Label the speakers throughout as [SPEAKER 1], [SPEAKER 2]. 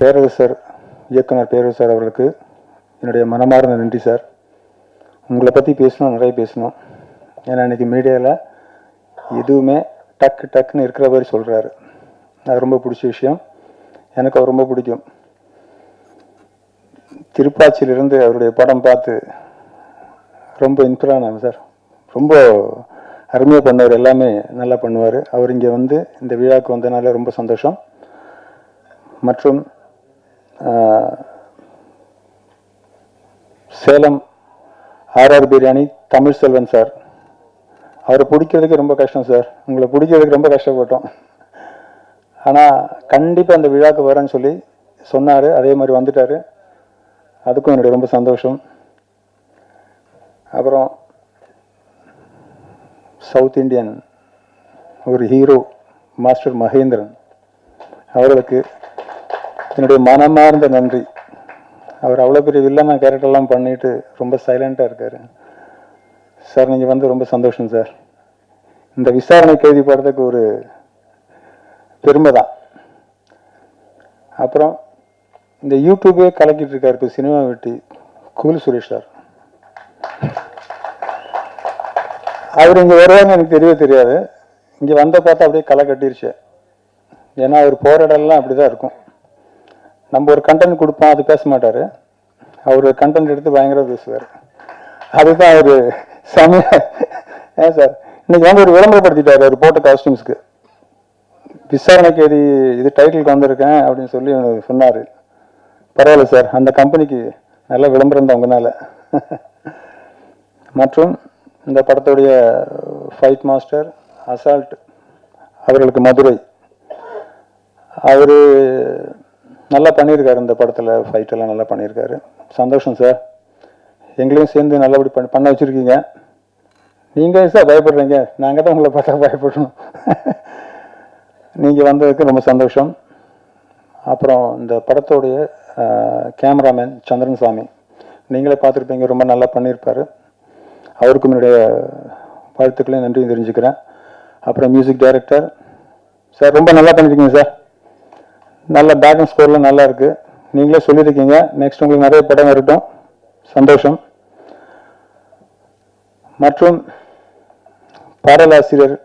[SPEAKER 1] பேரரசர் இயக்குனர் பேரரசர் அவர்களுக்கு என்னுடைய மனமார்ந்த நன்றி சார். உங்களை பற்றி பேசணும், நிறைய பேசணும். ஏன்னா இன்றைக்கி மீடியாவில் எதுவுமே டக்குன்னு இருக்கிற மாதிரி சொல்கிறாரு. அது ரொம்ப பிடிச்ச விஷயம். எனக்கு அவர் ரொம்ப பிடிக்கும். திருப்பாச்சியிலிருந்து அவருடைய படம் பார்த்து ரொம்ப இன்ஸ்பயர் ஆனாங்க சார். ரொம்ப அருமையாக பண்ணுவார், எல்லாமே நல்லா பண்ணுவார். அவர் இங்கே வந்து இந்த விழாவுக்கு வந்தனால ரொம்ப சந்தோஷம். மற்றும் சேலம் ஆர்ஆர் பிரியாணி தமிழ் செல்வன் சார், அவரை பிடிக்கிறதுக்கு ரொம்ப கஷ்டம் சார். உங்களை பிடிக்கிறதுக்கு ரொம்ப கஷ்டப்பட்டோம். ஆனால் கண்டிப்பாக அந்த விழாவுக்கு வரேன்னு சொல்லி சொன்னார். அதே மாதிரி வந்துட்டார். அதுக்கும் என்னுடைய ரொம்ப சந்தோஷம். அப்புறம் சவுத் இண்டியன் ஒரு ஹீரோ மாஸ்டர் மகேந்திரன் அவர்களுக்கு என்னுடைய மனமார்ந்த நன்றி. அவர் அவ்வளோ பெரிய வில்லனாக கேரக்டர்லாம் பண்ணிட்டு ரொம்ப சைலண்ட்டாக இருக்கார் சார். நீங்கள் வந்து ரொம்ப சந்தோஷம் சார். இந்த விசாரணை கைதி படத்துக்கு ஒரு பெருமை தான். அப்புறம் இந்த யூடியூபே கலக்கிட்டு இருக்கார் இப்போ சினிமா வெட்டி கூல் சுரேஷ் சார். அவர் இங்கே வருவாங்க எனக்கு தெரியவே தெரியாது. இங்கே வந்த பார்த்தா அப்படியே களை கட்டிருச்சு. ஏன்னா அவர் போகிற இடம்லாம் அப்படி தான் இருக்கும். நம்ம ஒரு கண்டென்ட் கொடுப்போம், அது பேச மாட்டார். அவர் கண்டென்ட் எடுத்து பயங்கரமாக பேசுவார். அதுதான் அவர் சமய ஏன் சார் இன்னைக்கு வந்து ஒரு விளம்பரப்படுத்திட்டார் அவர் போட்ட காஸ்டியூம்ஸ்க்கு. விசாரணை கைதி இது டைட்டிலுக்கு வந்திருக்கேன் அப்படின்னு சொல்லி சொன்னார். பரவாயில்ல சார், அந்த கம்பெனிக்கு நல்ல விளம்பரம் தான் உங்களால். மற்றும் இந்த படத்துடைய ஃபைட் மாஸ்டர் அசால்ட் அவர்களுக்கு மதுரை, அவர் நல்லா பண்ணியிருக்காரு. இந்த படத்தில் ஃபைட்டெல்லாம் நல்லா பண்ணியிருக்காரு. சந்தோஷம் சார். எங்களையும் சேர்ந்து நல்லபடி பண்ண வச்சுருக்கீங்க. நீங்கள் சார் பயப்படுறீங்க, நாங்கள் தான் உங்களை பார்த்தா பயப்படணும். நீங்கள் வந்ததுக்கு ரொம்ப சந்தோஷம். அப்புறம் இந்த படத்தோடைய கேமராமேன் சந்திரன் சாமி, நீங்களே பார்த்துருப்பீங்க, ரொம்ப நல்லா பண்ணியிருப்பார். அவருக்கும் என்னுடைய வாழ்த்துக்களையும் நன்றியும் தெரிஞ்சுக்கிறேன். அப்புறம் மியூசிக் டைரக்டர் சார், ரொம்ப நல்லா பண்ணியிருக்கீங்க சார். நல்ல பேக்ரவுண்ட் ஸ்கோர்லாம் நல்லா இருக்குது. நீங்களே சொல்லியிருக்கீங்க, நெக்ஸ்ட் உங்களுக்கு நிறைய படம் வரட்டும். சந்தோஷம். மற்றும் பாடலாசிரியர்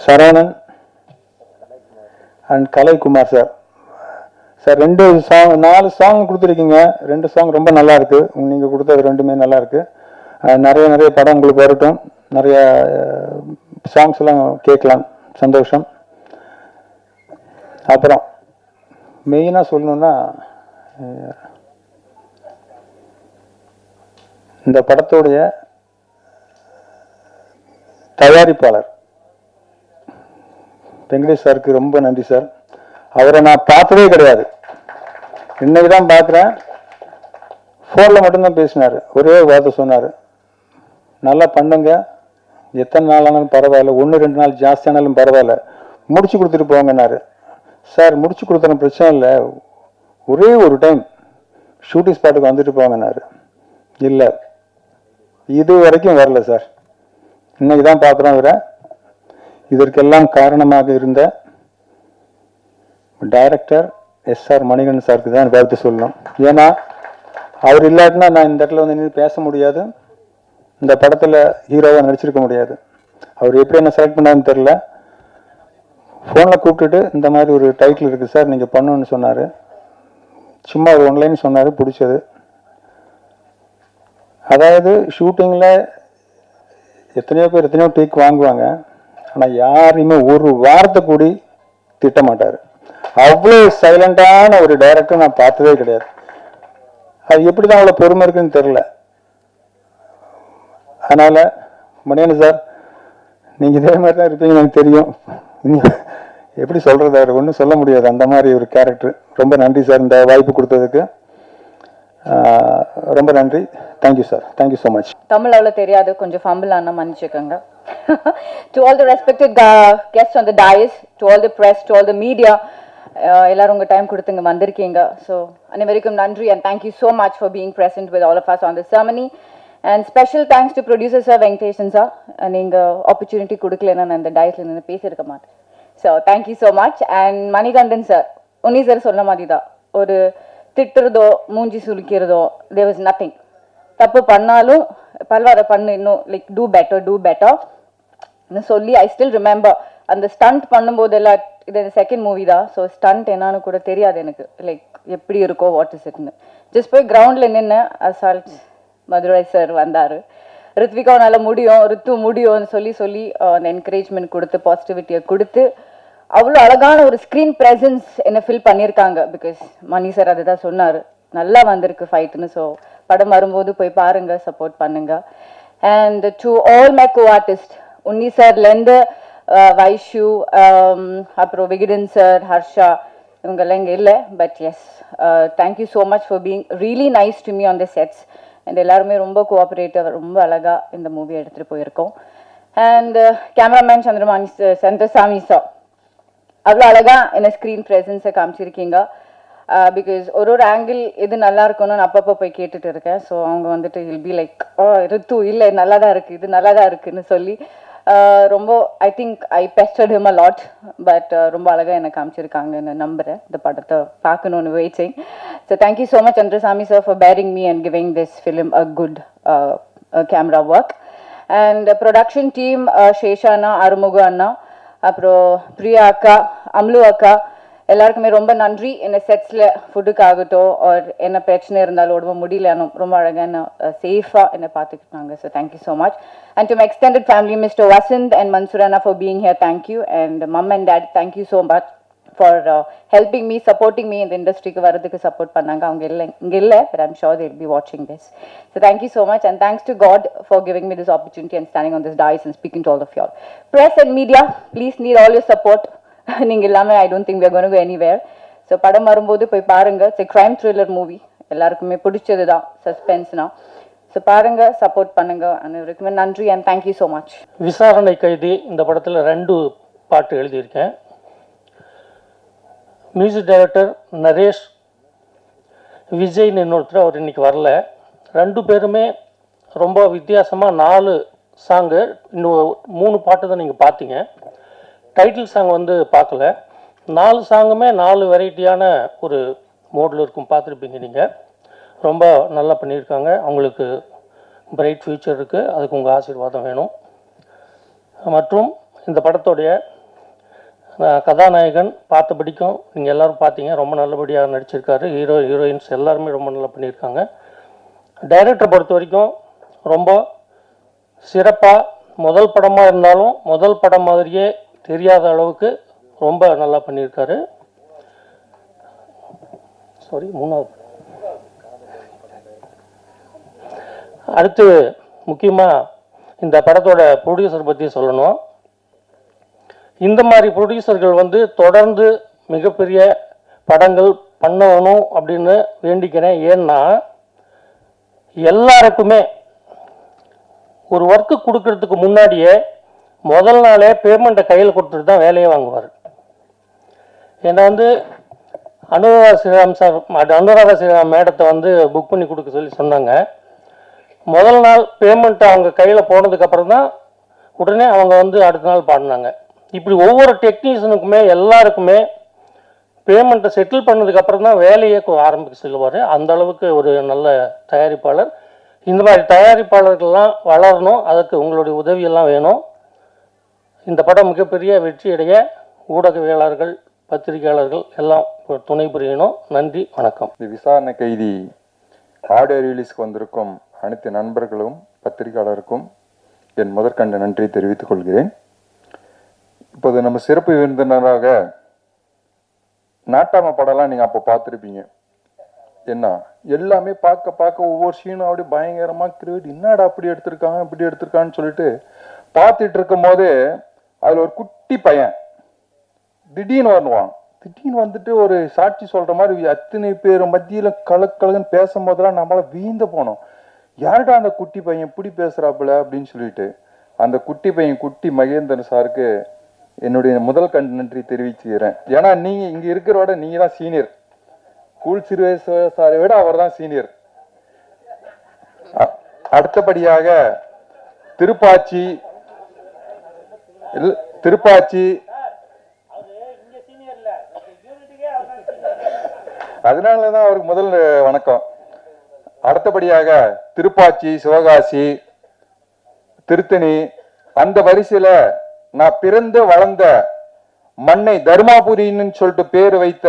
[SPEAKER 1] Saravanan and Kalaikumar sir. Sir 2 song 4 song கொடுத்துருக்கீங்க. 2 சாங் ரொம்ப நல்லா இருக்கு. நீங்கள் கொடுத்தது 2மே நல்லா இருக்கு. நிறைய படம் உங்களுக்கு வரட்டும். நிறைய சாங்ஸ் எல்லாம் கேட்கலாம். சந்தோஷம். அப்புறம் மெயினாக சொல்லணும்னா, இந்த படத்தோடைய தயாரிப்பாளர் வெங்கடேஷ் சாருக்கு ரொம்ப நன்றி சார். அவரை நான் பார்த்ததே கிடையாது, இன்னைக்கு தான் பார்க்குறேன். ஃபோனில் மட்டும்தான் பேசினார். ஒரே வார்த்தை சொன்னார், நல்லா பண்ணுங்க, எத்தனை நாள் ஆனாலும் பரவாயில்ல, 1-2 நாள் ஜாஸ்தியானாலும் பரவாயில்ல, முடிச்சு கொடுத்துட்டு போங்கன்னாரு. சார் முடிச்சு கொடுத்தன பிரச்சனை இல்லை, ஒரே ஒரு டைம் ஷூட்டிங் ஸ்பாட்டுக்கு வந்துட்டு போங்கன்னாரு. இல்லை, இது வரைக்கும் வரல சார். இன்னைக்கு தான் பார்க்குறோம். அவரை இதற்கெல்லாம் காரணமாக இருந்த டைரக்டர் எஸ்ஆர் மணிகண்டன் சாருக்கு தான் பார்த்து சொல்லணும். ஏன்னா அவர் இல்லாட்டினா நான் இந்த இடத்துல வந்து நின்று பேச முடியாது, இந்த படத்தில் ஹீரோவாக நடிச்சிருக்க முடியாது. அவர் எப்படி என்ன செலக்ட் பண்ணாருன்னு தெரில. ஃபோனில் கூப்பிட்டுட்டு இந்த மாதிரி ஒரு டைட்டில் இருக்குது சார், நீங்கள் பண்ணணுன்னு சொன்னார். சும்மா ஒரு ஒன்லைன் சொன்னார், பிடிச்சது. அதாவது ஷூட்டிங்கில் எத்தனையோ பேர் எத்தனையோ டேக் வாங்குவாங்க, ஆனால் யாரையுமே ஒரு வார்த்தை கூடி திட்ட மாட்டார். அவ்வளோ சைலண்டான ஒரு டைரக்டர் நான் பார்த்ததே கிடையாது. அது எப்படி தான் அவ்வளோ பொறுமை இருக்குன்னு தெரில. அதனால் மணியன் சார், நீங்கள் இதே மாதிரி தான் இருப்பீங்கன்னு எனக்கு தெரியும். எப்படி சொல்கிறது, அவர் ஒன்றும் சொல்ல முடியாது, அந்த மாதிரி ஒரு கேரக்டர். ரொம்ப நன்றி சார் இந்த வாய்ப்பு கொடுத்ததுக்கு. ரொம்ப நன்றி. Thank you sir. Thank you so much.
[SPEAKER 2] Tamil அவ்வளோ தெரியாது, கொஞ்சம் ஃபம்பிள் ஆனால் மன்னிச்சுக்கோங்க. To all the respected guests on the dais, to all the press, to all the media, எல்லாரும் உங்கள் டைம் கொடுத்துங்க வந்திருக்கீங்க. ஸோ அனைவருக்கும் நன்றி and thank you so much for being present with all of us on the ceremony. And special thanks to producer sir Venkatesan sir. நீங்கள் opportunity கொடுக்கலன்னா நான் இந்த டயஸில் நின்று பேசியிருக்க மாட்டேன். So thank you so much. And Manikandan sir, Unni sir சொன்ன மாதிரி தான், ஒரு திட்டுறதோ மூஞ்சி சுளிக்கிறதோ there was nothing. தப்பு பண்ணாலும் பரவாயில்ல பண்ணு இன்னும் லைக் டூ பெட்டர் சொல்லி ஐ ஸ்டில் ரிமெம்பர் அந்த ஸ்டண்ட் பண்ணும்போதெல்லாம் இது செகண்ட் மூவி தான் ஸோ ஸ்டண்ட் என்னன்னு கூட தெரியாது எனக்கு லைக் எப்படி இருக்கோ வாட் இஸ் இட்னு ஜஸ்ட் போய் கிரவுண்டில் நின்று அசால்ட் மதுரை சார் வந்தார் ரித்விகா நல்லா முடியும் ரித்து முடியும்னு சொல்லி அந்த என்கரேஜ்மெண்ட் கொடுத்து பாசிட்டிவிட்டியை கொடுத்து அவ்வளோ அழகான ஒரு ஸ்க்ரீன் ப்ரெசன்ஸ் என்ன ஃபில் பண்ணியிருக்காங்க பிகாஸ் மணி சார் அதுதான் சொன்னார் நல்லா வந்திருக்கு ஃபைட்டுன்னு ஸோ படம் வரும்போது போய் பாருங்க சப்போர்ட் பண்ணுங்க and to all my co artist Unni சார்லேருந்து வைஷு அப்புறம் விகிடன் சார் ஹர்ஷா இவங்கெல்லாம் இங்கே இல்லை but yes thank you so much for being really nice to me on the sets and எல்லாருமே ரொம்ப கோஆப்ரேட்டிவ் ரொம்ப அழகாக இந்த மூவி எடுத்துகிட்டு போயிருக்கோம் அண்ட் கேமராமேன் சந்திரசாமி சார் அவ்வளோ அழகாக என்ன ஸ்க்ரீன் ப்ரெசன்ஸை காமிச்சிருக்கீங்க பிகாஸ் ஒரு ஆங்கிள் எது நல்லா இருக்கணும்னு அப்பப்போ போய் கேட்டுட்டு இருக்கேன் ஸோ அவங்க வந்துட்டு வில் பி லைக் ரித்து இல்லை நல்லா தான் இருக்குது இது நல்லா தான் இருக்குன்னு சொல்லி ரொம்ப I think I pestered him a lot but ரொம்ப அழகாக என்னை காமிச்சிருக்காங்கன்னு நம்புகிறேன் இந்த படத்தை பார்க்கணுன்னு waiting so thank you so much Chandrasamy sir for bearing me and giving this film a good camera work and production team சேஷானா அருமுக அண்ணா அப்புறம் பிரியா அக்கா அம்லு அக்கா எல்லாருக்குமே ரொம்ப நன்றி என்ன செட்ஸில் ஃபுட்டுக்காகட்டும் ஒரு என்ன பிரச்சனை இருந்தாலும் உடம்பு முடியலனும் ரொம்ப அழகான சேஃபாக என்னை பார்த்துக்கிட்டாங்க so thank you so much and to my extended family mister Vasanth and மன்சூரானா for being here thank you and mum and dad thank you so much for helping me supporting me இந்த இண்டஸ்ட்ரிக்கு வரதுக்கு சப்போர்ட் பண்ணாங்க அவங்க இங்கே இல்லை but I'm sure they will be watching this so thank you so much and thanks to God for giving me this opportunity and standing on this dais and speaking to all of y'all. Press and media, please need all your support. நீங்க இல்லாமல் I don't think we are going to go anywhere. So படம் வரும்போது போய் பாருங்க it's crime thriller movie எல்லாருக்குமே பிடிச்சது தான் சஸ்பென்ஸ்னா so பாருங்க சப்போர்ட் பண்ணுங்க அனைவருக்குமே நன்றி அண்ட் தேங்க்யூ ஸோ மச்.
[SPEAKER 3] விசாரணை கைதி இந்த படத்தில் 2 பாட்டு எழுதியிருக்கேன். மியூசிக் டைரக்டர் நரேஷ் விஜய்னு இன்னொருத்தர் அவர் இன்னைக்கு வரல. 2 பேருமே ரொம்ப வித்தியாசமாக 4 சாங்கு இன்னும் 3 பாட்டு தான் நீங்கள் பார்த்தீங்க. டைட்டில் சாங் வந்து பார்க்கல. 4 சாங்குமே 4 வெரைட்டியான ஒரு மோடில் இருக்கும், பார்த்துருப்பீங்க நீங்கள். ரொம்ப நல்லா பண்ணியிருக்காங்க. அவங்களுக்கு பிரைட் ஃபியூச்சர் இருக்குது, அதுக்கு உங்கள் ஆசீர்வாதம் வேணும். மற்றும் இந்த படத்துடைய கதாநாயகன் பார்த்தபடிக்கும் நீங்கள் எல்லோரும் பார்த்தீங்க, ரொம்ப நல்லபடியாக நடிச்சிருக்காரு. ஹீரோயின்ஸ் எல்லாருமே ரொம்ப நல்லா பண்ணியிருக்காங்க. டைரக்டரை பொறுத்த வரைக்கும் ரொம்ப சிறப்பாக, முதல் படமாக இருந்தாலும் முதல் படம் மாதிரியே தெரியாத அளவுக்கு ரொம்ப நல்லா பண்ணியிருக்காரு. சாரி, 3வது. அடுத்து முக்கியமாக இந்த படத்தோட ப்ரொடியூசர் பற்றி சொல்லணும். இந்த மாதிரி ப்ரொடியூசர்கள் வந்து தொடர்ந்து மிகப்பெரிய படங்கள் பண்ணணும் அப்படின்னு வேண்டிக்கிறேன். ஏன்னா எல்லாருக்குமே ஒரு ஒர்க்கு கொடுக்கறதுக்கு முன்னாடியே முதல் நாளே பேமெண்ட்டை கையில் கொடுத்துட்டு தான் வேலையை வாங்குவார். ஏன்னா வந்து அனுராதா ஸ்ரீராம் மேடத்தை வந்து புக் பண்ணி கொடுக்க சொல்லி சொன்னாங்க. முதல் நாள் பேமெண்ட்டை அவங்க கையில் போனதுக்கப்புறம் தான் உடனே அவங்க வந்து அடுத்த நாள் பாடினாங்க. இப்படி ஒவ்வொரு டெக்னீஷியனுக்குமே எல்லாருக்குமே பேமெண்ட்டை செட்டில் பண்ணதுக்கப்புறம் தான் வேலையே ஆரம்பிக்க சொல்லுவார். அந்த அளவுக்கு ஒரு நல்ல தயாரிப்பாளர். இந்த மாதிரி தயாரிப்பாளர்கள்லாம் வளரணும், அதுக்கு உங்களுடைய உதவியெல்லாம் வேணும். இந்த படம் மிகப்பெரிய வெற்றியடைய ஊடகவியலாளர்கள், பத்திரிகையாளர்கள் எல்லாம் துணை புரியணும். நன்றி, வணக்கம்.
[SPEAKER 4] இந்த விசாரணை கைதி ஆடியோ ரிலீஸ்க்கு வந்திருக்கும் அனைத்து நண்பர்களும் பத்திரிகையாளருக்கும் என் முதற்கண்ட நன்றி தெரிவித்துக் கொள்கிறேன். இப்போது நம்ம சிறப்பு விருந்தினராக நாட்டாம படம்லாம் நீங்கள் அப்போ பார்த்துருப்பீங்க. என்ன எல்லாமே பார்க்க ஒவ்வொரு சீனும் அப்படியே பயங்கரமாக கிரியேட், என்னடா அப்படி எடுத்திருக்காங்க இப்படி எடுத்திருக்கான்னு சொல்லிட்டு பார்த்துட்டு இருக்கும் போது அதில் ஒரு குட்டி பையன் திடீர்னு வருவான். திடீர்னு வந்துட்டு ஒரு சாட்சி சொல்கிற மாதிரி அத்தனை பேர் மத்தியில் கலக்குன்னு பேசும்போதெல்லாம் நம்மளால் வீழ்ந்து போனோம். யாருடா அந்த குட்டி பையன் இப்படி பேசுகிறாப்புல அப்படின்னு சொல்லிட்டு அந்த குட்டி பையன் குட்டி மகேந்திரன் சாருக்கு என்னுடைய முதல் நன்றி தெரிவிச்சுக்கிறேன். ஏன்னா நீங்கள் இங்கே இருக்கிறோட நீங்கள் தான் சீனியர். கூல் சிறுவேஸ்வர சாரை விட அவர் தான் சீனியர். அடுத்தபடியாக திருப்பாச்சி அதனால தான் அவருக்கு முதல் வணக்கம். அடுத்தபடியாக திருப்பாச்சி, சிவகாசி, திருத்தணி, அந்த வரிசையில நான் பிறந்து வளர்ந்த மண்ணை தர்மாபுரின்னு சொல்லிட்டு பேர் வைத்த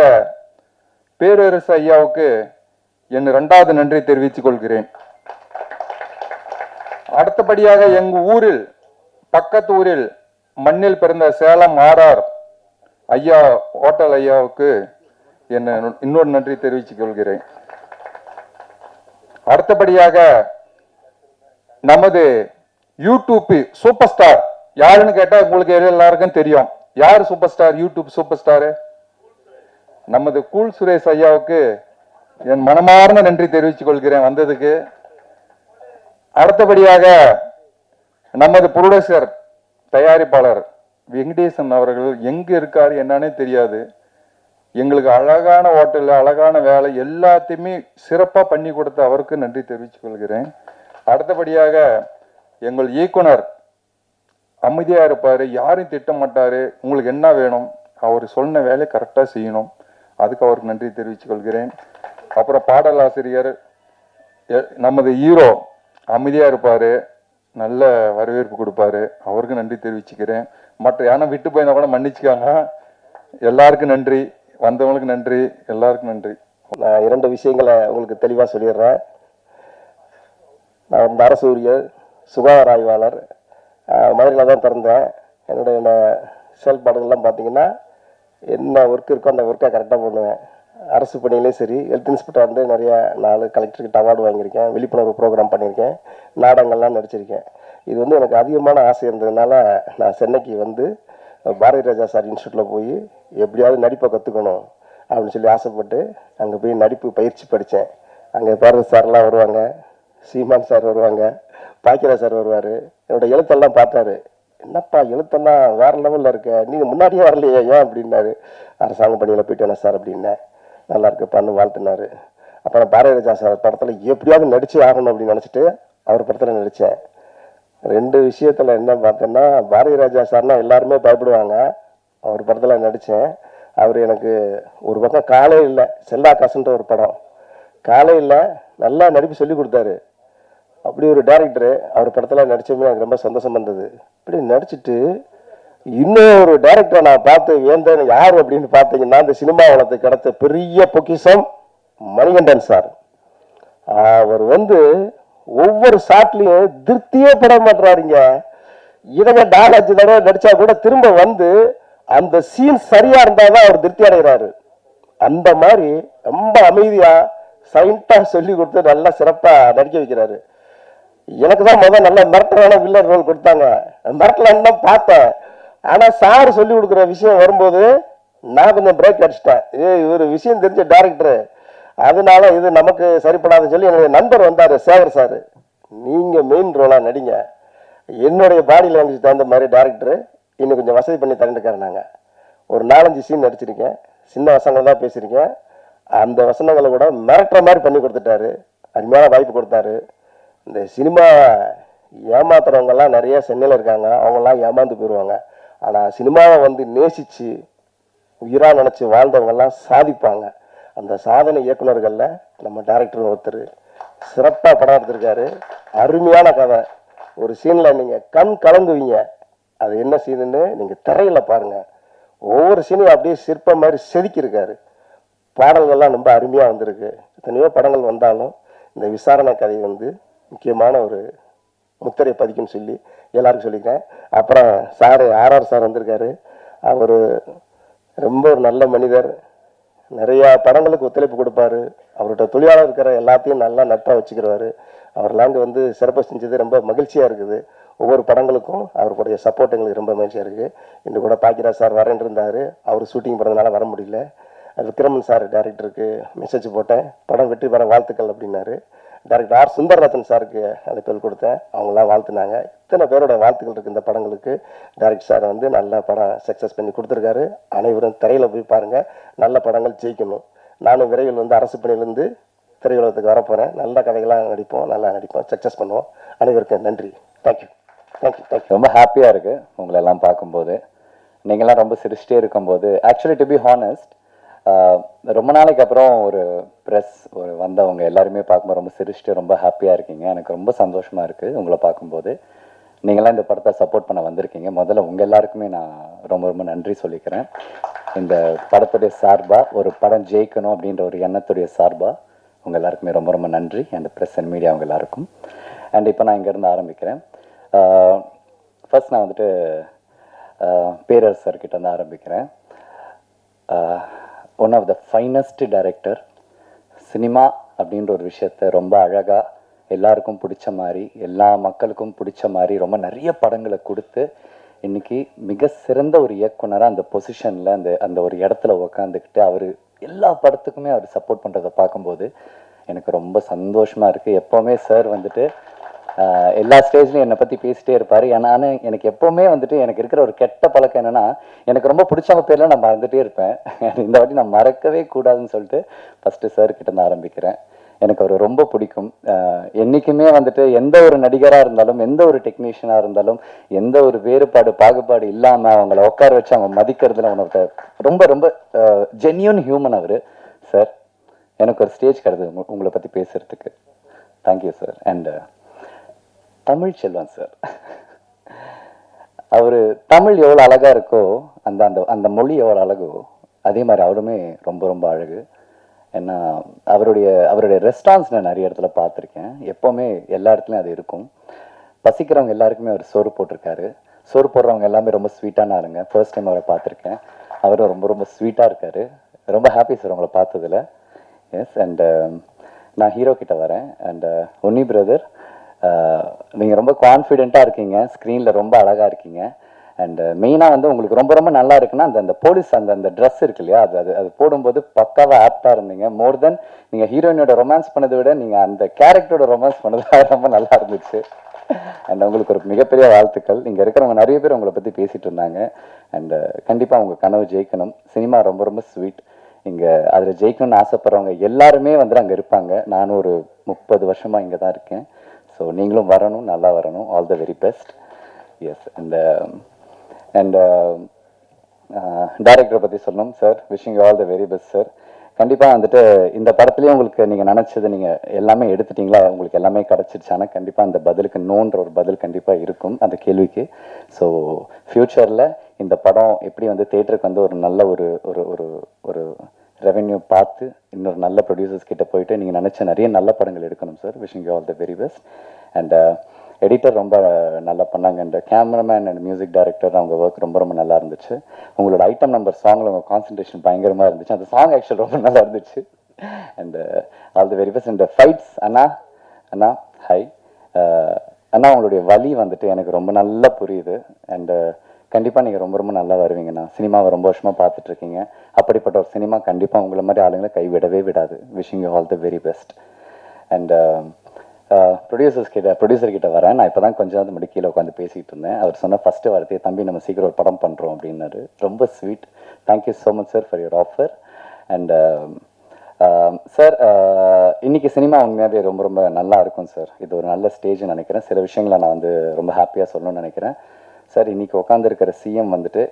[SPEAKER 4] பேரரசு ஐயாவுக்கு என் 2வது நன்றி தெரிவித்துக் கொள்கிறேன். அடுத்தபடியாக எங்க ஊரில், பக்கத்து ஊரில் மண்ணில் பிறந்த சேலம் ஆர்ஆர் ஐயா, ஹோட்டல் ஐயாவுக்கு என்ன இன்னொரு நன்றி தெரிவித்துக் கொள்கிறேன். அடுத்தபடியாக நமது யூடியூப் சூப்பர் ஸ்டார் யாருன்னு கேட்டா உங்களுக்கு எல்லாருக்கும் தெரியும். யார் super star? YouTube super star நமது கூல் சுரேஷ் ஐயாவுக்கு என் மனமார்ந்த நன்றி தெரிவித்துக் கொள்கிறேன் வந்ததுக்கு. அடுத்தபடியாக நமது புரொடியூசர், தயாரிப்பாளர் வெங்கடேசன் அவர்கள் எங்க இருக்காரு என்னன்னே தெரியாது. எங்களுக்கு அழகான ஹோட்டல், அழகான வேலை எல்லாத்தையுமே சிறப்பா பண்ணி கொடுத்த அவருக்கு நன்றி தெரிவித்துக் கொள்கிறேன். அடுத்தபடியாக எங்கள் இயக்குனர் அமைதியா இருப்பாரு, யாரையும் திட்ட மாட்டாரு. உங்களுக்கு என்ன வேணும், அவர் சொன்ன வேலையை கரெக்டா செய்யணும், அதுக்கு அவருக்கு நன்றி தெரிவித்துக் கொள்கிறேன். அப்புறம் பாடலாசிரியர் நமது ஹீரோ அமைதியா இருப்பாரு, நல்ல வரவேற்பு கொடுப்பாரு, அவருக்கு நன்றி தெரிவிச்சுக்கிறேன். மற்ற யாரும் விட்டு போயிருந்தா கூட மன்னிச்சுக்காங்க. எல்லாருக்கும் நன்றி, வந்தவங்களுக்கு நன்றி, எல்லாருக்கும் நன்றி.
[SPEAKER 5] நான் 2 விஷயங்களை உங்களுக்கு தெளிவாக சொல்லிடுறேன். நான் அரசு ஊழியர், சுகாதார ஆய்வாளர், மதுரையில் தான் பிறந்தேன். என்னுடைய செயல்பாடுகள்லாம் பார்த்தீங்கன்னா என்ன ஒர்க் இருக்கோ அந்த ஒர்க்கை கரெக்டாக பண்ணுவேன். அரசு பணியிலையும் சரி, ஹெல்த் இன்ஸ்பெக்டர் வந்து நிறையா 4 கலெக்டர்கிட்ட அவார்டு வாங்கியிருக்கேன், விழிப்புணர்வு ப்ரோக்ராம் பண்ணியிருக்கேன், நாடகங்கள்லாம் நடிச்சிருக்கேன். இது வந்து எனக்கு அதிகமான ஆசை இருந்ததுனால நான் சென்னைக்கு வந்து பாரதி ராஜா சார் இன்ஸ்டியூட்டில் போய் எப்படியாவது நடிப்பை கற்றுக்கணும் அப்படின்னு சொல்லி ஆசைப்பட்டு அங்கே போய் நடிப்பு பயிற்சி படித்தேன். அங்கே பாரதி சார்லாம் வருவாங்க, சீமான் சார் வருவாங்க, பாக்கியராஜ் சார் வருவார். என்னோட எழுத்தெல்லாம் பார்த்தாரு. என்னப்பா எழுத்தெல்லாம் வேறு லெவலில் இருக்க, நீங்கள் முன்னாடியே வரலையே ஏன் அப்படின்னாரு. அரசாங்க பணியில் போயிட்டு என்ன சார் அப்படின்னேன். நல்லா இருக்குப்பான்னு வாழ்த்துனாரு. அப்புறம் பாரதி ராஜா சார் படத்தில் எப்படியாவது நடிச்சு ஆகணும் அப்படின்னு நினச்சிட்டு அவர் படத்தில் நடித்தேன். 2 விஷயத்தில் என்ன பார்த்தேன்னா, பாரதி ராஜா சார்னா எல்லாருமே பயப்படுவாங்க. அவர் படத்தில் நடித்தேன். அவர் எனக்கு ஒரு பக்கம் காலே இல்லை, செல்லா காசுன்ற ஒரு படம், காலே இல்லை, நல்லா நடிப்பு சொல்லி கொடுத்தாரு. அப்படி ஒரு டைரக்டரு அவர் படத்தில் நடித்தோமே எனக்கு ரொம்ப சந்தோஷம் வந்தது. இப்படி நடிச்சுட்டு இன்னொரு டைரக்டரை நான் பார்த்து வேந்தேன். யார் அப்படின்னு பார்த்தீங்கன்னா, இந்த சினிமா வளத்துக்கு கிடைத்த பெரிய பொக்கிஷம் மணிகண்டன் சார். அவர் வந்து ஒவ்வொரு ஷாட்லையும் திருப்தியே பட மாட்டாருங்க. இதங்க 4-5 தடவை நடிச்சா கூட திரும்ப வந்து அந்த சீன் சரியா இருந்தாதான் அவர் திருப்தி அடைகிறாரு. அந்த மாதிரி ரொம்ப அமைதியா சைலண்டா சொல்லி கொடுத்து நல்லா சிறப்பா நடிக்க வைக்கிறாரு. எனக்கு தான் முதல் நல்ல மிரட்டலான வில்லன் ரோல் கொடுத்தாங்க. மிரட்டலான்னு தான் பார்த்தேன். ஆனா சார் சொல்லி கொடுக்குற விஷயம் வரும்போது நான் கொஞ்சம் பிரேக் அடிச்சிட்டேன். இவர் விஷயம் தெரிஞ்ச டைரக்டரு, அதனால இது நமக்கு சரிப்படாதுன்னு சொல்லி என்னுடைய நண்பர் வந்தார், சேகர் சார். நீங்க மெயின் ரோலா நடிங்க, என்னுடைய பாடி லாங்குவேஜ் தகுந்த மாதிரி டைரக்டரு இன்னும் கொஞ்சம் வசதி பண்ணி தரேன்னுக்காரு. நாங்கள் ஒரு 4-5 சீன் நடிச்சிருக்கேன், சின்ன வசனங்கள் தான் பேசியிருக்கேன். அந்த வசனங்களை கூட மிரட்டுற மாதிரி பண்ணி கொடுத்துட்டாரு, அருமையான வாய்ப்பு கொடுத்தாரு. இந்த சினிமா ஏமாத்துறவங்கெல்லாம் நிறைய சென்னையில் இருக்காங்க, அவங்கெல்லாம் ஏமாந்து போயிடுவாங்க. ஆனால் சினிமாவை வந்து நேசித்து உயிராக நினச்சி வாழ்ந்தவங்கெல்லாம் சாதிப்பாங்க. அந்த சாதனை இயக்குநர்களில் நம்ம டைரக்டர் ஒருத்தர் சிறப்பாக படம் எடுத்திருக்காரு. அருமையான கதை. ஒரு சீனில் நீங்கள் கண் கலங்குவீங்க. அது என்ன சீனுன்னு நீங்கள் திரையில் பாருங்கள். ஒவ்வொரு சீனையும் அப்படியே சிற்பம் மாதிரி செதுக்கியிருக்காரு. பாடல்கள்லாம் ரொம்ப அருமையாக வந்திருக்கு. எத்தனையோ படங்கள் வந்தாலும் இந்த விசாரணை கதை வந்து முக்கியமான ஒரு முத்திரை பதிக்குன்னு சொல்லி எல்லாருக்கும் சொல்லிக்கிறேன். அப்புறம் சார் ஆர்ஆர் சார் வந்திருக்காரு. அவர் ரொம்ப ஒரு நல்ல மனிதர், நிறையா படங்களுக்கு ஒத்துழைப்பு கொடுப்பாரு. அவர்கிட்ட தொழிலாளர் இருக்கிற எல்லாத்தையும் நல்லா நட்பாக வச்சுக்கிறவாரு. அவர்லாம் அங்கே வந்து சிறப்பாக செஞ்சது ரொம்ப மகிழ்ச்சியாக இருக்குது. ஒவ்வொரு படங்களுக்கும் அவருடைய சப்போர்ட் எங்களுக்கு ரொம்ப மகிழ்ச்சியாக இருக்குது. இன்று கூட பாக்கியராஜ் சார் வரேன் இருந்தார், அவர் ஷூட்டிங் போகிறதுனால வர முடியல. விக்ரமன் சார் டைரக்டருக்கு மெசேஜ் போட்டேன், படம் வெற்றி பெற வாழ்த்துக்கள் அப்படின்னாரு. டைரக்டர் ஆர் சுந்தரரத்தன் சாருக்கு அழைப்பல் கொடுத்தேன், அவங்களாம் வாழ்த்துனாங்க. இத்தனை பேரோட வாழ்த்துக்கள் இருக்குது இந்த படங்களுக்கு. டைரக்டர் சார் வந்து நல்ல படம் சக்ஸஸ் பண்ணி கொடுத்துருக்காரு. அனைவரும் திரையில் போய் பாருங்கள், நல்ல படங்கள் ஜெயிக்கணும். நானும் விரைவில் வந்து அரசு பணியிலேருந்து திரையுலகத்துக்கு வரப்போகிறேன். நல்ல கதைகளாக நடிப்போம், நல்லா நடிப்போம், சக்ஸஸ் பண்ணுவோம். அனைவருக்கும் நன்றி. Thank you thank you thank you.
[SPEAKER 6] ரொம்ப ஹாப்பியாக இருக்குது உங்களை எல்லாம் பார்க்கும்போது. நீங்கள்லாம் ரொம்ப சிரிச்சிட்டே இருக்கும்போது. ஆக்சுவலி டு பி ஹானஸ்ட், ரொம்ப நாளைக்கு அப்புறம் ஒரு ப்ரெஸ் ஒரு வந்தவங்க எல்லாருமே பார்க்கும்போது ரொம்ப சிரிச்சுட்டு ரொம்ப ஹாப்பியாக இருக்கீங்க. எனக்கு ரொம்ப சந்தோஷமாக இருக்குது உங்களை பார்க்கும்போது. நீங்களாம் இந்த படத்தை சப்போர்ட் பண்ண வந்திருக்கீங்க. முதல்ல உங்கள் எல்லாருக்குமே நான் ரொம்ப ரொம்ப நன்றி சொல்லிக்கிறேன். இந்த படத்துடைய சார்பாக ஒரு படம் ஜெயிக்கணும் அப்படின்ற ஒரு எண்ணத்துடைய சார்பாக உங்கள் எல்லாருக்குமே ரொம்ப ரொம்ப நன்றி. அண்ட் ப்ரெஸ் அண்ட் மீடியா அவங்க எல்லாருக்கும். அண்ட் இப்போ நான் இங்கேருந்து ஆரம்பிக்கிறேன். ஃபர்ஸ்ட் நான் வந்துட்டு பேரரசர்கிட்ட வந்து ஆரம்பிக்கிறேன். One of the finest director. Cinema அப்படின்ற ஒரு விஷயத்த ரொம்ப அழகாக எல்லாருக்கும் பிடிச்ச மாதிரி, எல்லா மக்களுக்கும் பிடிச்ச மாதிரி ரொம்ப நிறைய படங்களை கொடுத்து இன்னைக்கு மிக சிறந்த ஒரு இயக்குனராக அந்த பொசிஷனில் அந்த அந்த ஒரு இடத்துல உக்காந்துக்கிட்டு அவர் எல்லா படத்துக்குமே அவர் சப்போர்ட் பண்ணுறதை பார்க்கும்போது எனக்கு ரொம்ப சந்தோஷமாக இருக்குது. எப்போவுமே சார் வந்துட்டு எல்லா ஸ்டேஜ்லையும் என்னை பற்றி பேசிட்டே இருப்பார். ஆனால் எனக்கு எப்போவுமே வந்துட்டு எனக்கு இருக்கிற ஒரு கெட்ட பழக்கம் என்னென்னா, எனக்கு ரொம்ப பிடிச்சவங்க பேர்லாம் நான் மறந்துகிட்டே இருப்பேன். இந்த வாட்டி நான் மறக்கவே கூடாதுன்னு சொல்லிட்டு ஃபஸ்ட்டு சார் கிட்ட இருந்து ஆரம்பிக்கிறேன். எனக்கு அவர் ரொம்ப பிடிக்கும். என்றைக்குமே வந்துட்டு எந்த ஒரு நடிகராக இருந்தாலும், எந்த ஒரு டெக்னீஷியனாக இருந்தாலும், எந்த ஒரு வேறுபாடு பாகுபாடு இல்லாமல் அவங்கள உட்கார வச்சு அவங்க மதிக்கிறதுல உனக்கு ரொம்ப ரொம்ப ஜென்யூன் ஹியூமன் அவர். சார், எனக்கு ஒரு ஸ்டேஜ் கிடையாது உங்களை பற்றி பேசுகிறதுக்கு. Thank you sir. And Tamil Selvan sir, அவர் தமிழ் எவ்வளோ அழகாக இருக்கோ, அந்த அந்த அந்த மொழி எவ்வளோ அழகோ, அதே மாதிரி அவருமே ரொம்ப ரொம்ப அழகு. ஏன்னா அவருடைய ரெஸ்டாரண்ட்ஸ் நான் நிறைய இடத்துல பார்த்துருக்கேன். எப்போவுமே எல்லா இடத்துலையும் அது இருக்கும். பசிக்கிறவங்க எல்லாருக்குமே அவர் சோறு போட்டிருக்காரு. சோறு போடுறவங்க எல்லாமே ரொம்ப ஸ்வீட்டான ஆளுங்க. ஃபர்ஸ்ட் டைம் அவரை பார்த்துருக்கேன். அவரும் ரொம்ப ரொம்ப ஸ்வீட்டாக இருக்கார். ரொம்ப ஹாப்பி சார் உங்களை பார்த்ததில். எஸ். அண்டு நான் ஹீரோ கிட்ட வரேன். அண்டு ஒன்னி பிரதர், நீங்கள் ரொம்ப கான்ஃபிடென்ட்டாக இருக்கீங்க, ஸ்க்ரீனில் ரொம்ப அழகாக இருக்கீங்க. அண்ட் மெயினாக வந்து உங்களுக்கு ரொம்ப ரொம்ப நல்லா இருக்குன்னா அந்த போலீஸ் அந்த ட்ரெஸ் இருக்கு இல்லையா, அது போடும்போது பக்காவாக ஆப்டாக இருந்தீங்க. மோர் தென் நீங்கள் ஹீரோயினோட ரொமான்ஸ் பண்ணதை விட நீங்கள் அந்த கேரக்டரோட ரொமான்ஸ் பண்ணது ரொம்ப நல்லா இருந்துச்சு. அண்ட் உங்களுக்கு ஒரு மிகப்பெரிய வாழ்த்துக்கள். இங்கே இருக்கிறவங்க நிறைய பேர் உங்களை பற்றி பேசிகிட்டு இருந்தாங்க. அண்டு கண்டிப்பாக உங்கள் கனவு ஜெயிக்கணும். சினிமா ரொம்ப ரொம்ப ஸ்வீட். இங்கே அதில் ஜெயிக்கணும்னு ஆசைப்படுறவங்க எல்லாருமே வந்து அங்கே இருப்பாங்க. நானும் ஒரு 30 வருஷமாக இங்கே தான் இருக்கேன். ஸோ நீங்களும் வரணும், நல்லா வரணும். All the very best. Yes. And டைரக்டரை பற்றி சொல்லணும் sir. Wishing you all the very best sir. கண்டிப்பாக வந்துட்டு இந்த படத்துலேயும் உங்களுக்கு நீங்கள் நினச்சது நீங்கள் எல்லாமே எடுத்துட்டிங்களா, உங்களுக்கு எல்லாமே கிடச்சிருச்சு. ஆனால் கண்டிப்பாக அந்த பதிலுக்கு நோன்ற ஒரு பதில் கண்டிப்பாக இருக்கும் அந்த கேள்விக்கு. ஸோ ஃப்யூச்சரில் இந்த படம் எப்படி வந்து தேட்டருக்கு வந்து ஒரு நல்ல ஒரு ஒரு ஒரு ஒரு ரெவென்யூ பார்த்து இன்னொரு நல்ல ப்ரொடியூசர்ஸ் கிட்ட போயிட்டு நீங்கள் நினச்ச நிறைய நல்ல படங்கள் எடுக்கணும் sir. Wishing you all the very best. And editor ரொம்ப நல்லா பண்ணாங்க. And cameraman and music director அவங்க ஒர்க் ரொம்ப ரொம்ப நல்லா இருந்துச்சு. உங்களோட ஐட்டம் நம்பர் சாங்கில் உங்கள் கான்சன்ட்ரேஷன் பயங்கரமாக இருந்துச்சு. அந்த சாங் ஆக்சுவல் ரொம்ப நல்லா இருந்துச்சு. And all the very best. And fights அண்ணா ஹை அண்ணா, உங்களுடைய வலி வந்துட்டு எனக்கு ரொம்ப நல்லா புரியுது. அண்டு கண்டிப்பாக நீங்கள் ரொம்ப ரொம்ப நல்லா வருவீங்கண்ணா. சினிமாவை ரொம்ப வருஷமாக பார்த்துட்ருக்கீங்க. அப்படிப்பட்ட ஒரு சினிமா கண்டிப்பாக உங்களை மாதிரி ஆளுங்களை கைவிடவே விடாது. Wishing you all the very best. And producer கிட்ட வரேன். நான் இப்போ தான் கொஞ்சம் முன்னாடி கீழே உட்காந்து பேசிகிட்டு இருந்தேன். அவர் சொன்ன ஃபஸ்ட்டு வார்த்தையை, தம்பி நம்ம சீக்கிரம் ஒரு படம் பண்ணுறோம் அப்படின்னாரு. ரொம்ப sweet. Thank you so much sir for your offer. And sir, இன்னைக்கு சினிமா உண்மையாகவே ரொம்ப ரொம்ப நல்லா இருக்கும் சார். இது ஒரு நல்ல ஸ்டேஜ்னு நினைக்கிறேன். சில விஷயங்களை நான் வந்து ரொம்ப ஹாப்பியாக சொல்லணும்னு நினைக்கிறேன் சார். இன்றைக்கி உட்காந்துருக்கிற சிஎம் வந்துட்டு